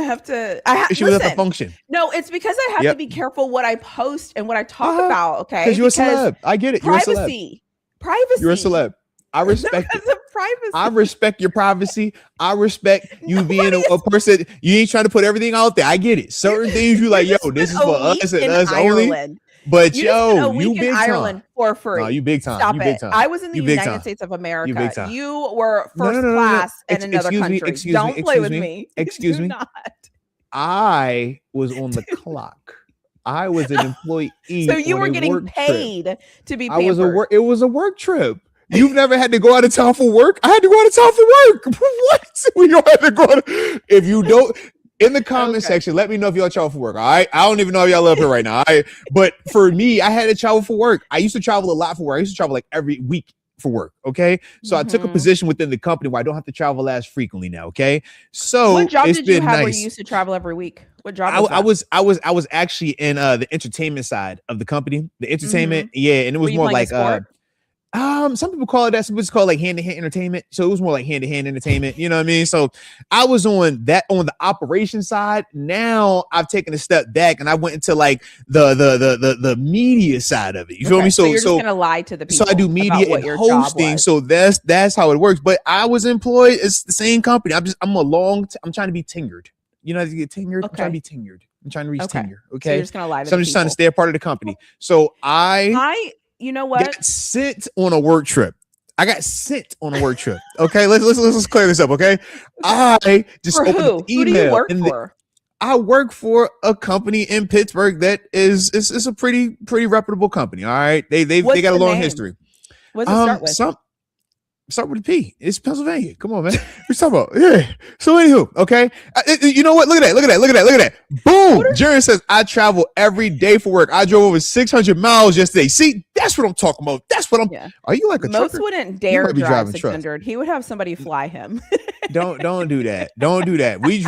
have to. She was at the function. No, it's because I have to be careful what I post and what I talk about. Okay, because you're a celeb. I get it. You're a celeb. Privacy. You're a celeb. I respect it. Privacy. I respect your privacy. I respect you being a person. You ain't trying to put everything out there. I get it. Certain things you like, yo, this is for us and us only. But you big Ireland time for free. No, you big time. Stop you it. big time. I was in the United States of America. You were first class in another country. Don't play with me. Excuse me. I was on the clock. I was an employee. So you were getting paid to be pampered. It was a work trip. You've never had to go out of town for work? I had to go out of town for work. What? We don't have to go if you don't. In the comment section, let me know if y'all travel for work. All right. I don't even know if y'all up here right now. All right. But for me, I had to travel for work. I used to travel a lot for work. I used to travel like every week for work. Okay. So I took a position within the company where I don't have to travel as frequently now. Okay. So what job did you have where you used to travel every week? What job was I was actually in the entertainment side of the company. The entertainment, and it was more like Some people call it that. Some people just call it like hand-to-hand entertainment. So it was more like hand-to-hand entertainment. You know what I mean? So I was on the operation side. Now I've taken a step back and I went into like the media side of it. You feel me? So you're just gonna lie to the people. So I do media and hosting. So that's how it works. But I was employed. It's the same company. I'm trying to be tenured. You know, how to get tenured. Okay. I'm trying to be tenured. I'm trying to reach tenure. Okay. So you're just gonna lie to so I'm just trying to stay a part of the company. So you know what? Got sent on a work trip. I got sent on a work trip. Okay, let's clear this up. Okay, I just for opened who? the email. Who do you work for? I work for a company in Pittsburgh that is a pretty reputable company. All right, they got a long history. What's it start with? Start with a P. It's Pennsylvania. Come on, man. We're talking about So anywho, okay. You know what? Look at that. Boom. Jaren says I travel every day for work. I drove over 600 miles yesterday. See, that's what I'm talking about. That's what I'm. Yeah. Are you like a Most trucker? wouldn't dare drive 600. He would have somebody fly him. Don't do that. Don't do that. We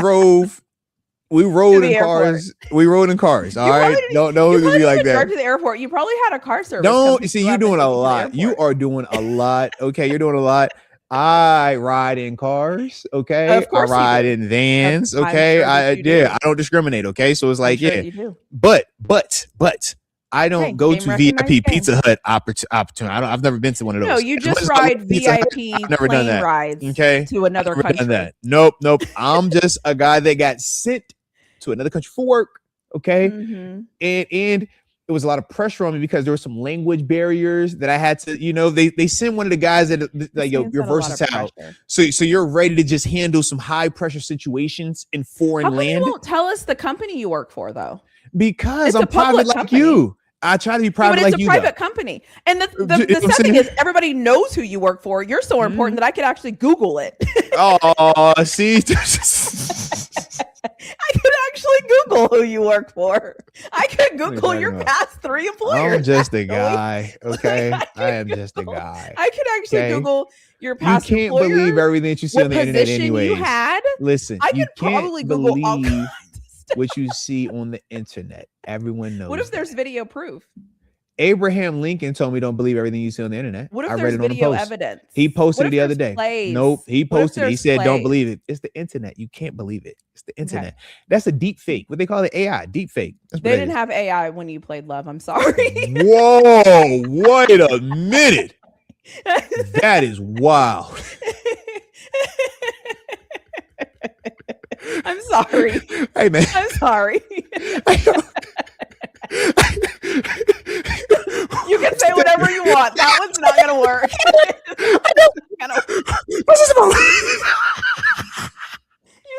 rode in cars. We rode in cars. All right. Don't be like that. Drive to the airport. You probably had a car service. Don't see. You're doing a lot. You are doing a lot. Okay. You're doing a lot. I ride in cars. Okay. Of course I ride in vans. Okay. Sure I don't discriminate. Okay. So it's like, you do. But I don't go to VIP Pizza Hut opportunity. I've never been to one of those. No, you just ride VIP plane rides to another country. Done that. Nope. I'm just a guy that got sent to another country for work. Okay. Mm-hmm. And it was a lot of pressure on me because there were some language barriers that I had to, they send one of the guys that like, you're versatile. So you're ready to just handle some high pressure situations in foreign land. You won't tell us the company you work for though. Because I'm private like you. I try to be private like you. It's a private company. And the sad thing is everybody knows who you work for. You're so important that I could actually Google it. Oh, see? I could actually Google who you work for. I could Google your past 3 employers. I'm just a guy. Okay. I am just a guy. I could actually Google your past employer. You can't believe everything that you see on the internet anyway. You had. Listen, I could probably Google all what you see on the internet. Everyone knows. What if there's video proof? Abraham Lincoln told me don't believe everything you see on the internet. What if there's video evidence? He posted it the other day. Plays? Nope. He posted it. He said don't believe it. It's the internet. You can't believe it. It's the internet. Okay. That's a deep fake. What they call it, AI. Deep fake. They didn't have AI when you played Love. I'm sorry. Whoa. Wait a minute. That is wild. I'm sorry. Hey, man. I'm sorry. You can say whatever you want. That one's not gonna work. You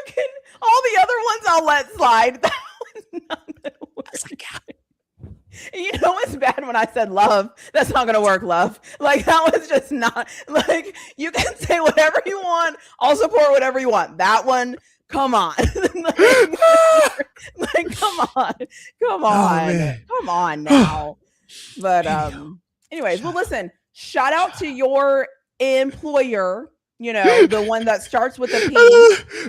can. All the other ones I'll let slide. That one's not gonna work. You know what's bad when I said love? That's not gonna work, love. Like that was just not like you can say whatever you want. I'll support whatever you want. That one. Come on. like come on now. But anyways, well listen, shout out to your employer, the one that starts with a P.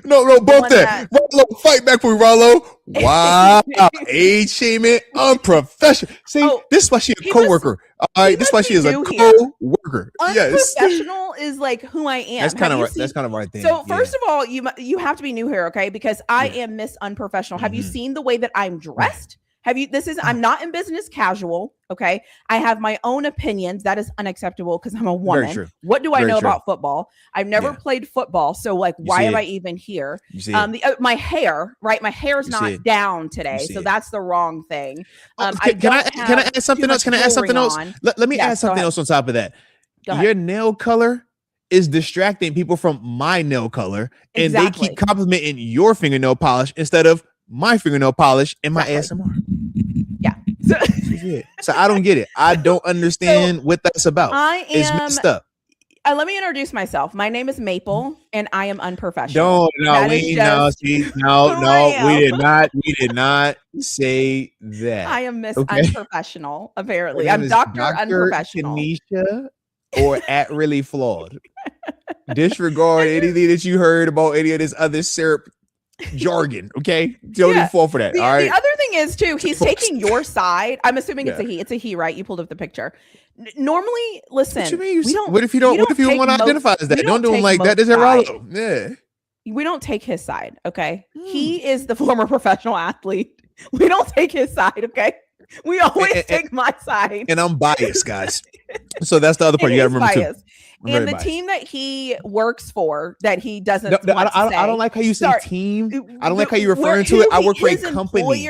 No, both that. Rollo, fight back for me, Rollo. Wow. Age shaming, unprofessional. See, this is why she's a coworker. All right, this is why she is a co-worker. Unprofessional is like who I am. That's kind of right. That's kind of right thing. So first of all, you have to be new here, okay? Because I am Miss Unprofessional. Have you seen the way that I'm dressed? I'm not in business casual, okay? I have my own opinions. That is unacceptable because I'm a woman. What do I know about football? I've never played football, so like, why am I even here? My hair, right? My hair is not down today, so that's the wrong thing. Can I add something else? Can I add something else? Let me add something else on top of that. Your nail color is distracting people from my nail color, and they keep complimenting your fingernail polish instead of my fingernail polish and my ASMR. Yeah. So I don't get it. I don't understand what that's about. It's messed up. Let me introduce myself. My name is Maple, and I am unprofessional. We did not say that. I am Miss Unprofessional. Apparently, I'm Dr. Unprofessional. Tanisha, or at really flawed. Disregard anything that you heard about any of this other syrup jargon. Okay, don't even fall for that. The All right. the other thing is too, he's taking your side. I'm assuming it's a he. It's a he, right? You pulled up the picture. Normally, listen. What you mean? We don't. What if you don't? What if you don't take want to identify as that? Don't do him take like that. Mo's This is side. Rollo. Yeah. We don't take his side. Okay, he is the former professional athlete. We don't take his side. Okay, we always take my side. And I'm biased, guys. So that's the other part you got to remember too. And the team that he works for, that he doesn't want to say. I don't like how you say team. I don't like how you're referring to it. I work for a company.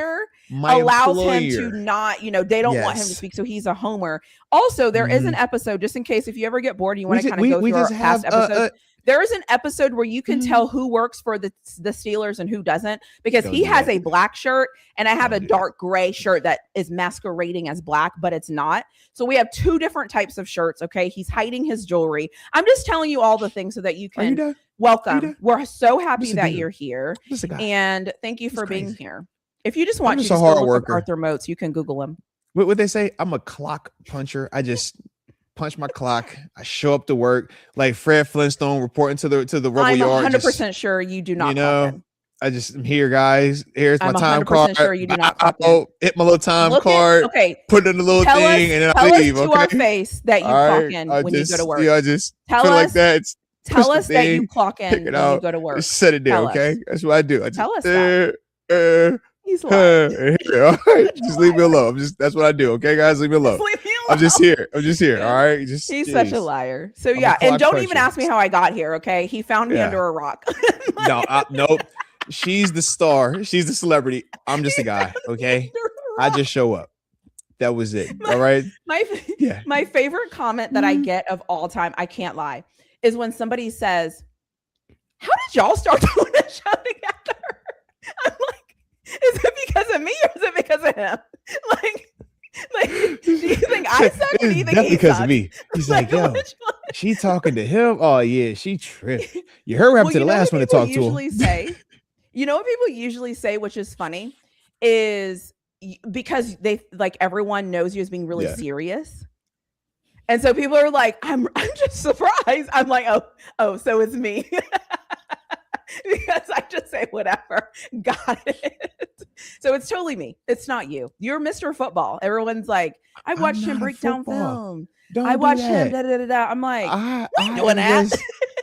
My allows employer. him to not, they don't want him to speak. So he's a homer. Also, there is an episode, just in case if you ever get bored and you want to kind of go through our past episodes. There is an episode where you can tell who works for the Steelers and who doesn't, because he has a black shirt and I have a dark gray shirt that is masquerading as black, but it's not. So we have two different types of shirts. Okay. He's hiding his jewelry. I'm just telling you all the things so that you can welcome. We're so happy that you're here. And thank you for being here. If you just want to look up Arthur Moats, you can Google him. What they say? I'm a clock puncher. I just punch my clock. I show up to work like Fred Flintstone reporting to the rubble yard. I'm 100% sure you do not. I just am here, guys. Here's my time card. Sure you do not. Hit my little time card. Okay. Put it in the little thing, and then I leave. Tell us to our face that you clock in when you go to work. I just feel like that. Tell us that you clock in when you go to work. Just set it there, okay? That's what I do. Tell us that. He's lying. All right, just leave me alone. That's what I do. Okay, guys, leave me alone. I'm just here. All right. He's such a liar. So and don't even ask me how I got here. Okay, he found me under a rock. Nope. She's the star. She's the celebrity. I'm just a guy. Okay, I just show up. That was it. All right. My favorite comment that I get of all time, I can't lie, is when somebody says, "How did y'all start doing a show together?" I'm like, is it because of me or is it because of him? Like, do you think I suck? Or do you think he because sucks? of me? He's like, yo, she talking to him. Oh yeah, she tripped. You heard what happened to the last one to talk to him. You know what people usually say, which is funny, is because they like everyone knows you as being really serious. And so people are like, I'm just surprised. I'm like, oh, so it's me. Because I just say whatever. Got it. So it's totally me. It's not you. You're Mr. Football. Everyone's like, I watched him break down film. I watched him. Da, da, da, da. I'm like, I'm doing that.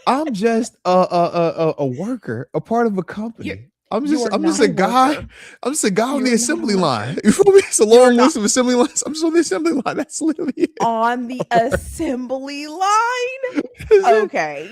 I'm just a worker, a part of a company. I'm just a guy. I'm just a guy on the assembly line. You feel me? It's a long list of assembly lines. I'm just on the assembly line. That's literally it. On the assembly line. Okay,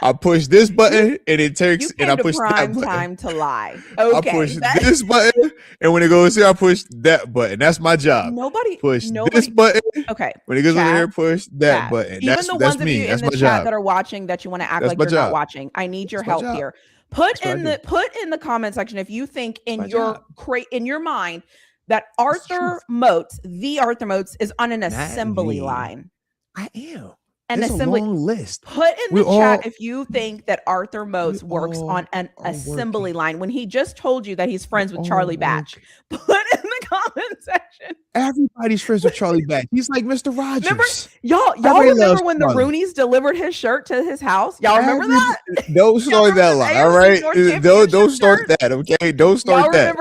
I push this button and it takes, and I push that button. Time to lie. Okay, I push this button, and when it goes here, I push that button. That's my job. Nobody push this button. Okay, when it goes over here, push that button. Even the ones of you in the chat that are watching that you want to act like you're not watching, I need your help here. Put in the comment section if you think in your mind that Arthur Moats, the Arthur Moats, is on an assembly line. I am. An assembly list. Put in the chat if you think that Arthur Moats works on an assembly line when he just told you that he's friends with Charlie Batch. Put in the comment section. Everybody's friends with Charlie Batch. He's like Mr. Rogers. Y'all remember when the Roonies delivered his shirt to his house? Y'all remember that? Don't start that line. All right. Don't start that. Okay. Don't start that.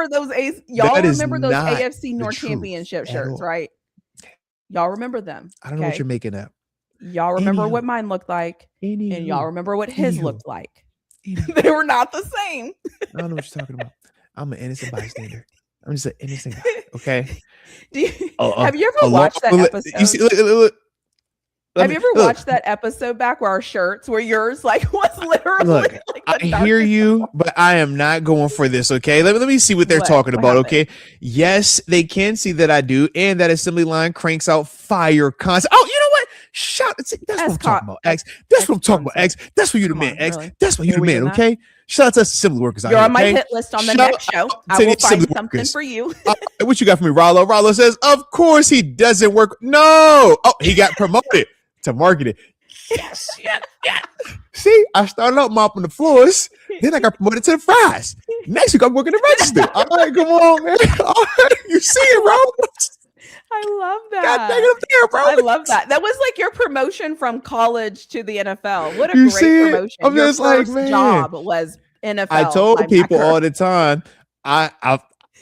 Y'all remember those AFC North Championship shirts, right? Y'all remember them. I don't know what you're making up. Y'all remember what mine looked like, and y'all remember what his looked like. They were not the same. I don't know what you're talking about. I'm an innocent bystander. I'm just an innocent guy. Okay. Have you ever watched that episode? You see, look, have you ever watched that episode back where our shirts were yours? Like was literally. Look, like I hear you, but I am not going for this. Okay, let me see what they're talking about. Okay, yes, they can see that I do, and that assembly line cranks out fire concept. Oh, you know what? Shout! That's what I'm talking about, X. That's what I'm talking about, X. That's what you're the man, X. That's what you're the man. Okay. Shout out to assembly workers. You're on my hit list on the next show. I will find something for you. What you got for me, Rollo? Rollo says, "Of course he doesn't work." No. Oh, he got promoted to marketing. Yes. See, I started out mopping the floors, then I got promoted to the fries. Next week I'm working the register. All right, come on, man. All right, you see it, bro. I love that. God dang it up there, bro. I love that. That was like your promotion from college to the NFL. What a great promotion. I'm your just first like, man. job was NFL. I told people linebacker. all the time,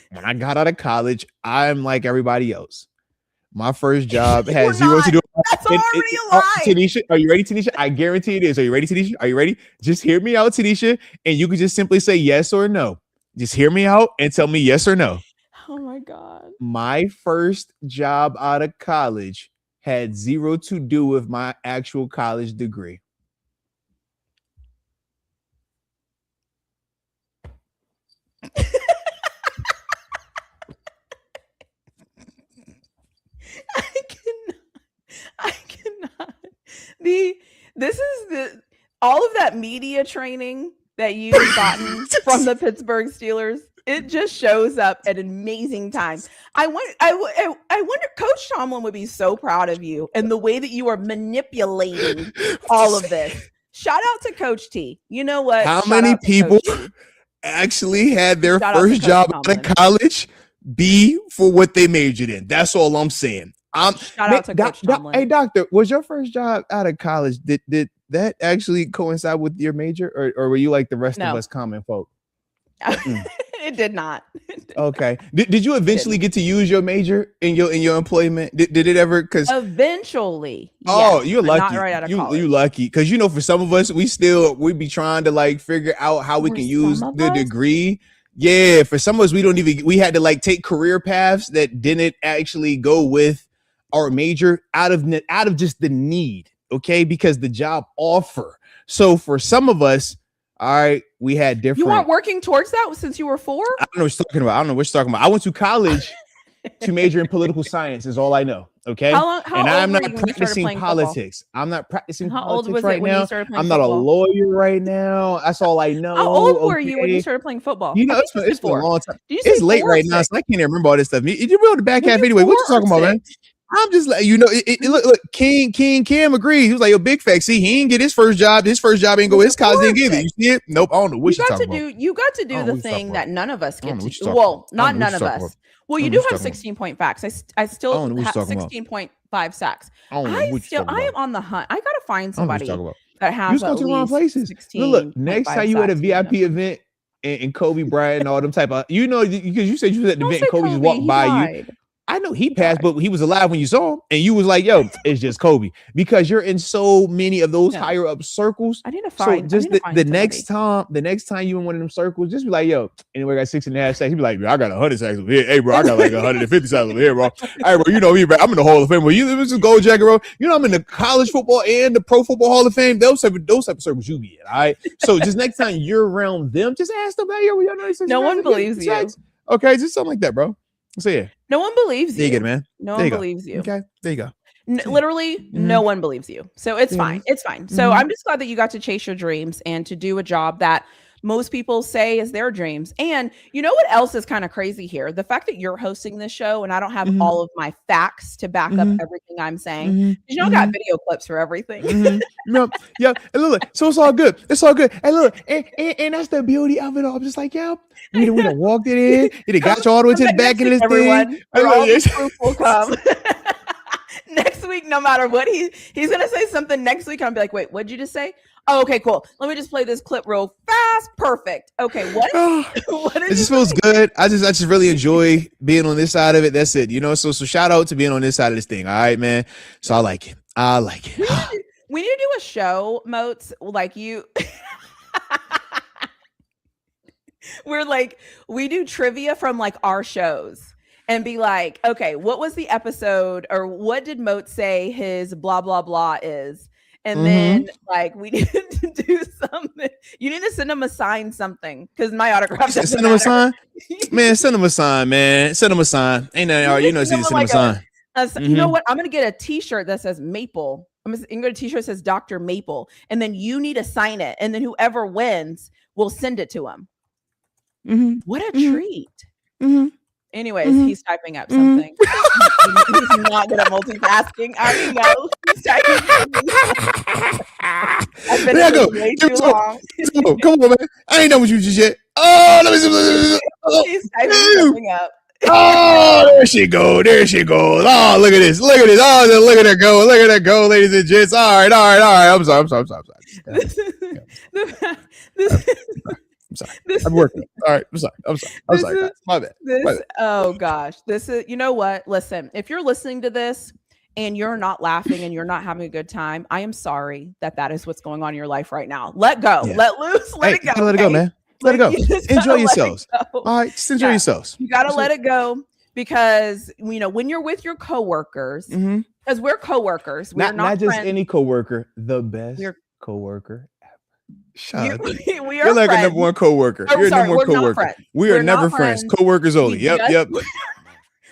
when I got out of college, I'm like everybody else. My first job has zero to do. That's already a lie. Tanisha, are you ready, Tanisha? I guarantee it is. Are you ready, Tanisha? Are you ready? Just hear me out, Tanisha, and you can just simply say yes or no. Just hear me out and tell me yes or no. Oh my God. My first job out of college had zero to do with my actual college degree. I cannot. This is all of that media training that you've gotten from the Pittsburgh Steelers. It just shows up at an amazing time. I wonder, Coach Tomlin would be so proud of you and the way that you are manipulating all of this. Shout out to Coach T. You know what? How many people actually had their first job out of college be for what they majored in? That's all I'm saying. Shout out to Coach Tomlin. Hey, doctor, was your first job out of college? Did that actually coincide with your major, or were you like the rest of us common folk? It did not. Okay. Did you eventually get to use your major in your employment? Did it ever? Because eventually. Oh, yes, you're lucky. Not right out of college. You lucky because for some of us, we be trying to like figure out how we can use the degree. Yeah, for some of us, we had to like take career paths that didn't actually go with our major out of just the need, okay? Because the job offer. So for some of us, all right, we had different. You weren't working towards that since you were 4? I don't know what you're talking about. I went to college to major in political science is all I know. Okay. How and I'm old not were you practicing politics. Football? I'm not practicing How politics old was right it when now. you started playing I'm not football? a lawyer right now. That's all I know. How old were you when you started playing football? You know, it's been a long time. It's late right now, so I can't even remember all this stuff. You were on the back half anyway. What you talking about, man? I'm just like, look, King Cam agreed. He was like, yo, big fact. See, he didn't get his first job. His first job ain't go. His college didn't get it. You see it? Nope. I don't know what you're talking about. You got to do the thing that none of us get to do. Well, not none of us. Well, you do have 16-point facts. I still have 16.5 sacks. I am on the hunt. I gotta find somebody that has at least 16. Look, next time you at a VIP event and Kobe Bryant and all them type of, because you said you was at the event and Kobe just walked by you. I know he passed, but he was alive when you saw him, and you was like, "Yo, it's just Kobe," because you're in so many of those higher up circles. I need to find. So just the next time you in one of them circles, just be like, "Yo, anyway, I got 6.5 sacks." He be like, "I got 100 sacks over here." Hey, bro, I got like 150 sacks over here, bro. Hey, bro, you know me, bro. I'm in the Hall of Fame. Well, you this is gold jacket, bro. You know I'm in the college football and the pro football Hall of Fame. Those type of circles you be in. All right. So just next time you're around them, just ask them, "Hey, yo, y'all know no one believes you." Okay, just something like that, bro. So yeah. No one believes you. There you go, man. No one believes you. Okay, there you go. Literally, no one believes you. So it's fine. It's fine. So I'm just glad that you got to chase your dreams and to do a job that most people say is their dreams. And you know what else is kind of crazy here? The fact that you're hosting this show and I don't have all of my facts to back up everything I'm saying. You know, I got video clips for everything. Yeah. And look, so it's all good. It's all good. And look, and that's the beauty of it all. I'm just like, yo, we done walked it in. It got you all the way to the back of this thing. All the proof will come. Next week, no matter what, he's gonna say something next week. And I'll be like, wait, what'd you just say? Oh, okay, cool. Let me just play this clip real fast. Perfect. Okay, what? It just feels good. I just really enjoy being on this side of it. That's it. So shout out to being on this side of this thing. All right, man. So I like it. We need to do a show, Moats, like you. We're like, we do trivia from like our shows and be like, okay, what was the episode or what did Moat say his blah, blah, blah is? And then like we need to do something. You need to send him a sign something because my autograph send him a sign. Man, send him a sign, man. Send him a sign. Ain't nothing hard. You know, send him a sign. You know what? I'm gonna get a t-shirt that says Maple. I'm gonna get a t-shirt that says Dr. Maple, and then you need to sign it, and then whoever wins will send it to him. What a treat. Anyways, he's typing up something. He's not good at multitasking. I know. He's typing something. I've been in way too long. Come on, man. I ain't done with you just yet. Oh, let me see. He's typing something up. Oh, there she goes. Oh, look at this. Oh, look at her go. Look at her go, ladies and gents. All right. I'm sorry. I'm sorry. This, I'm working. All right. I'm sorry. I'm sorry, guys. My bad. oh gosh, this is, you know what? Listen, if you're listening to this and you're not laughing and you're not having a good time, I am sorry that is what's going on in your life right now. Let go, let loose, let it go. Let it go, man. Let it go. Enjoy yourselves. Go. All right, just enjoy yourselves. You got to let it go because, you know, when you're with your coworkers, because we're coworkers, we're not just friends. any coworker, the best coworker ever. Shut up. We are You're like friends. a number one coworker. Oh, You're sorry, a number one coworker. We're never friends. Coworkers only. Yep.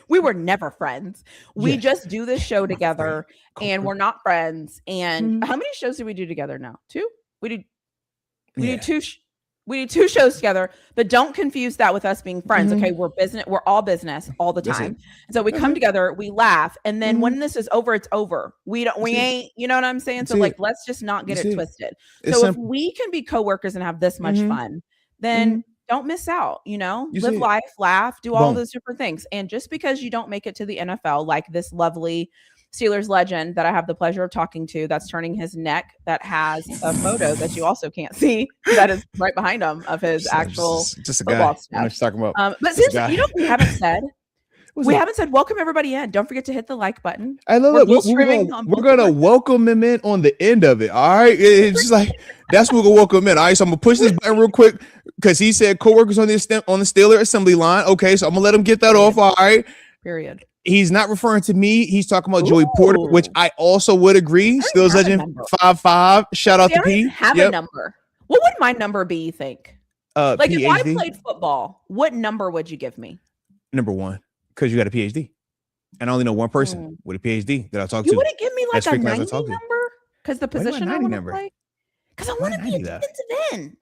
We were never friends. We just do this show together and we're not friends. And how many shows do we do together now? 2? We do 2 we do 2 shows together, but don't confuse that with us being friends. Okay, we're all business all the time. And so we come together, we laugh, and then when this is over, it's over. We ain't, you know what I'm saying? So like, let's just not get it twisted. So if we can be coworkers and have this much fun, then don't miss out, you know, live life, laugh, do all those different things. And just because you don't make it to the NFL, like this lovely Steelers legend that I have the pleasure of talking to, that's turning his neck, that has a photo that you also can't see that is right behind him of his actual just a football guy. stuff. I'm talking about. But seriously, you know what we haven't said? We haven't said welcome everybody in. Don't forget to hit the like button. Hey, look, we're gonna welcome him in on the end of it. All right, it's just like that's what we're gonna welcome in. All right, so I'm gonna push this button real quick because he said coworkers on the Steeler assembly line. Okay, so I'm gonna let him get that off. All right. Period. He's not referring to me. He's talking about Joey Porter, which I also would agree. Steelers legend 5'5". Shout out to P. Have a number. What would my number be? You think? Like PhD? If I played football, what number would you give me? Number 1, because you got a PhD, and I only know one person with a PhD that I talk to. You wouldn't give me like a 90 number because the Why position I want to play. Because I want to be a defensive end.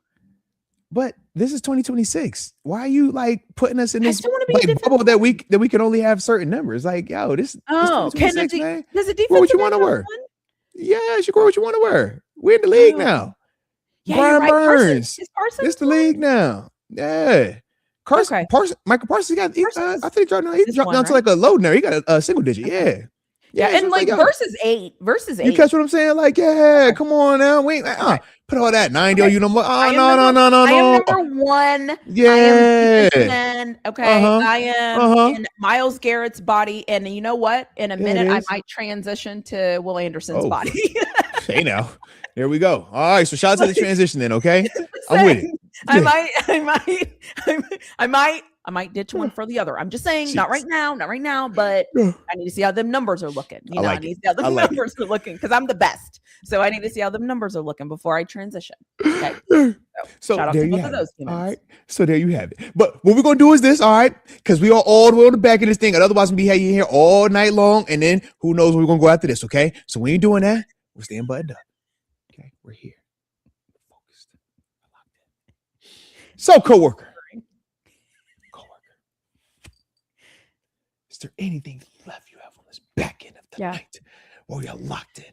But this is 2026. Why are you like putting us in this like, bubble that we can only have certain numbers? Like, yo, this is 2026, man. Does a defensive wear what you want to wear? Yes, you wear what you want to wear. We're in the league now. Yeah, Brian Burns. Carson? It's the league now. Yeah. Michael Parsons got. I think he dropped down to like a low now. He got a single digit. Yeah. Yeah, and like versus 8. You catch what I'm saying? Like, come on now. Wait, put all that 90 on you no more. Oh, no. I am number 1. Yeah. I am 10. Okay. I am in Myles Garrett's body. And you know what? In a minute, I might transition to Will Anderson's body. Hey, now. There we go. All right. So shout out to the transition then. Okay. I'm with it. I might ditch one for the other. I'm just saying, not right now, but I need to see how them numbers are looking. You know, I need to see how the numbers are looking because I'm the best. So I need to see how the numbers are looking before I transition. Okay. So shout out to both of those humans. All right. So there you have it. But what we're going to do is this, all right, because we are all the way on the back of this thing. And otherwise, we'll be here all night long. And then who knows where we're going to go after this, okay? So when you're doing that, we're staying buttoned up. Okay. We're here. Focused. So, coworker. Is there anything left you have on this back end of the night where we are locked in?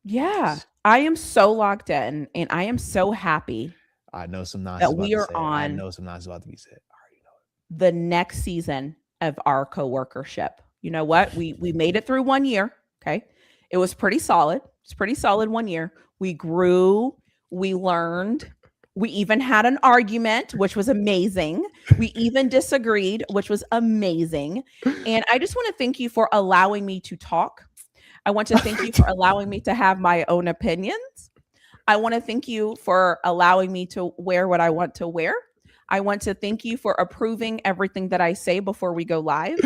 Yeah, I am so locked in, and I am so happy. I know some nonsense that we are on. I know some nonsense about to be said. I already know it. The next season of our coworkership. You know what? We made it through 1 year. Okay, it was pretty solid. It's pretty solid 1 year. We grew. We learned. We even had an argument, which was amazing. We even disagreed, which was amazing. And I just want to thank you for allowing me to talk. I want to thank you for allowing me to have my own opinions. I want to thank you for allowing me to wear what I want to wear. I want to thank you for approving everything that I say before we go live.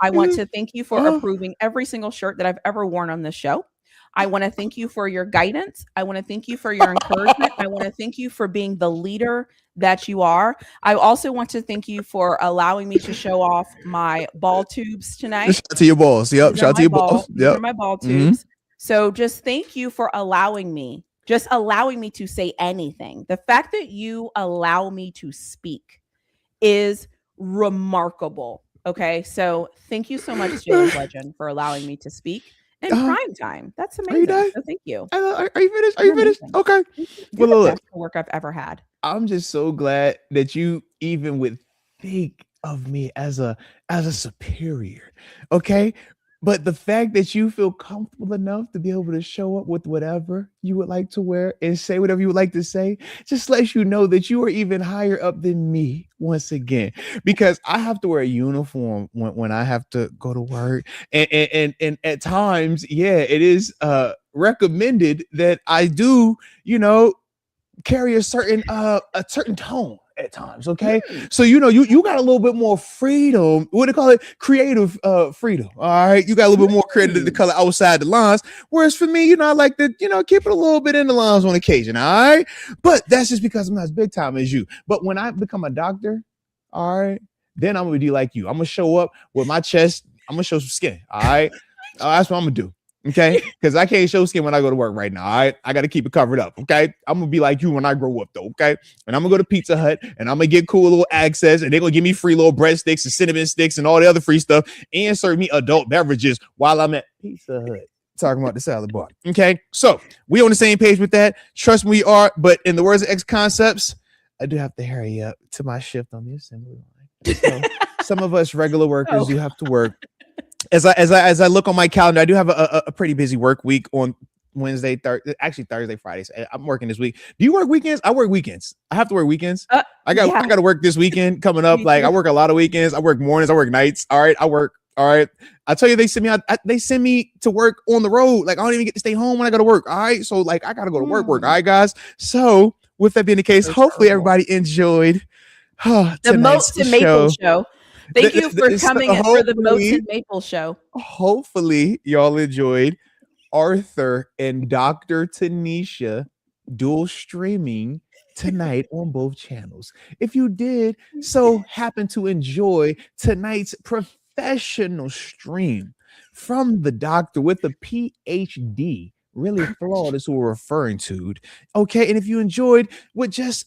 I want to thank you for approving every single shirt that I've ever worn on this show. I want to thank you for your guidance. I want to thank you for your encouragement. I want to thank you for being the leader that you are. I also want to thank you for allowing me to show off my ball tubes tonight. Shout out to your balls. Yep. Shout out to your balls. Yep. My ball tubes. So just thank you for allowing me to say anything. The fact that you allow me to speak is remarkable. Okay. So thank you so much, Steelers legend, for allowing me to speak. In prime time. That's amazing. Are you done? So thank you. Are you finished? Are you finished? Okay. Well, the best work I've ever had. I'm just so glad that you even would think of me as a superior. Okay. But the fact that you feel comfortable enough to be able to show up with whatever you would like to wear and say whatever you would like to say just lets you know that you are even higher up than me once again. Because I have to wear a uniform when I have to go to work. And at times, yeah, it is recommended that I do, carry a certain tone at times. Okay. So you got a little bit more freedom. What do they call it? Creative freedom. All right. You got a little bit more creative to color outside the lines. Whereas for me, I like to, keep it a little bit in the lines on occasion. All right. But that's just because I'm not as big time as you. But when I become a doctor, all right, then I'm gonna be like you. I'm gonna show up with my chest. I'm gonna show some skin. All right. That's what I'm gonna do. Okay, because I can't show skin when I go to work right now. All right, I got to keep it covered up. Okay, I'm gonna be like you when I grow up, though. Okay, and I'm gonna go to Pizza Hut and I'm gonna get cool little access, and they're gonna give me free little breadsticks and cinnamon sticks and all the other free stuff, and serve me adult beverages while I'm at Pizza Hut talking about the salad bar. Okay, so we on the same page with that. Trust me, we are. But in the words of X Concepts, I do have to hurry up to my shift on the assembly line. So some of us regular workers do have to work. As I look on my calendar, I do have a pretty busy work week on Wednesday, Thursday, Fridays. I'm working this week. Do you work weekends? I work weekends. I have to work weekends. I got to work this weekend coming up. Like I work a lot of weekends. I work mornings. I work nights. All right. I work. All right. I tell you, they send me out. They send me to work on the road. Like I don't even get to stay home when I go to work. All right. So like I got to go to work. All right, guys. So with that being the case, hopefully everybody enjoyed the Moats and Maple show. Thank you for coming in for the Moats and Maple show. Hopefully, y'all enjoyed Arthur and Dr. Tanisha dual streaming tonight on both channels. If you did so happen to enjoy tonight's professional stream from the doctor with a PhD, really flawed is who we're referring to. Okay, and if you enjoyed what just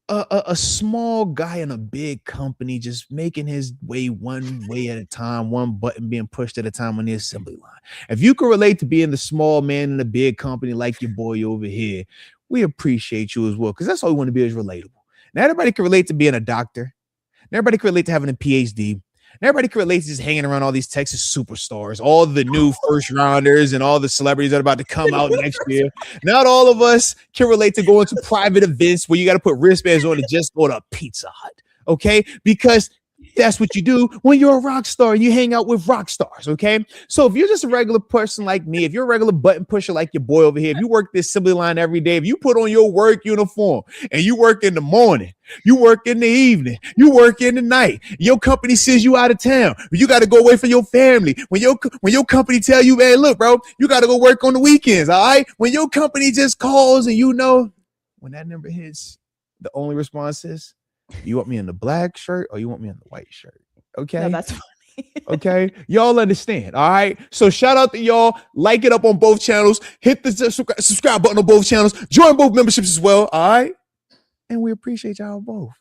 a small guy in a big company just making his way one way at a time, one button being pushed at a time on the assembly line. If you can relate to being the small man in a big company like your boy over here, we appreciate you as well, because that's all we want to be is relatable. Now everybody can relate to being a doctor. Now everybody can relate to having a PhD. Everybody can relate to just hanging around all these Texas superstars, all the new first rounders and all the celebrities that are about to come out next year. Not all of us can relate to going to private events where you got to put wristbands on to just go to Pizza Hut. Okay, because that's what you do when you're a rock star and you hang out with rock stars. Okay, so if you're just a regular person like me, if you're a regular button pusher like your boy over here, if you work this assembly line every day, if you put on your work uniform and you work in the morning, you work in the evening, you work in the night, your company sends you out of town, you got to go away from your family. When your company tell you, man, look, bro, you got to go work on the weekends. All right, when your company just calls and when that number hits, the only response is, you want me in the black shirt or you want me in the white shirt? Okay. No, that's funny. Okay. Y'all understand. All right. So shout out to y'all. Like it up on both channels. Hit the subscribe button on both channels. Join both memberships as well. All right. And we appreciate y'all both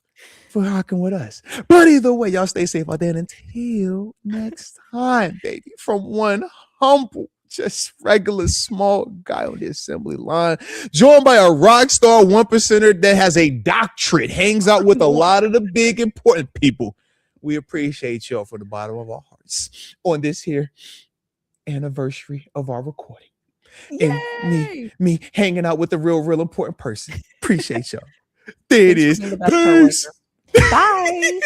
for rocking with us. But either way, y'all stay safe out there. And until next time, baby, from one humble, just regular small guy on the assembly line, joined by a rock star 1%er that has a doctorate, hangs out with a lot of the big important people. We appreciate y'all from the bottom of our hearts on this here anniversary of our recording. Yay! And me hanging out with a real important person. Appreciate y'all. There it is. Peace. Bye.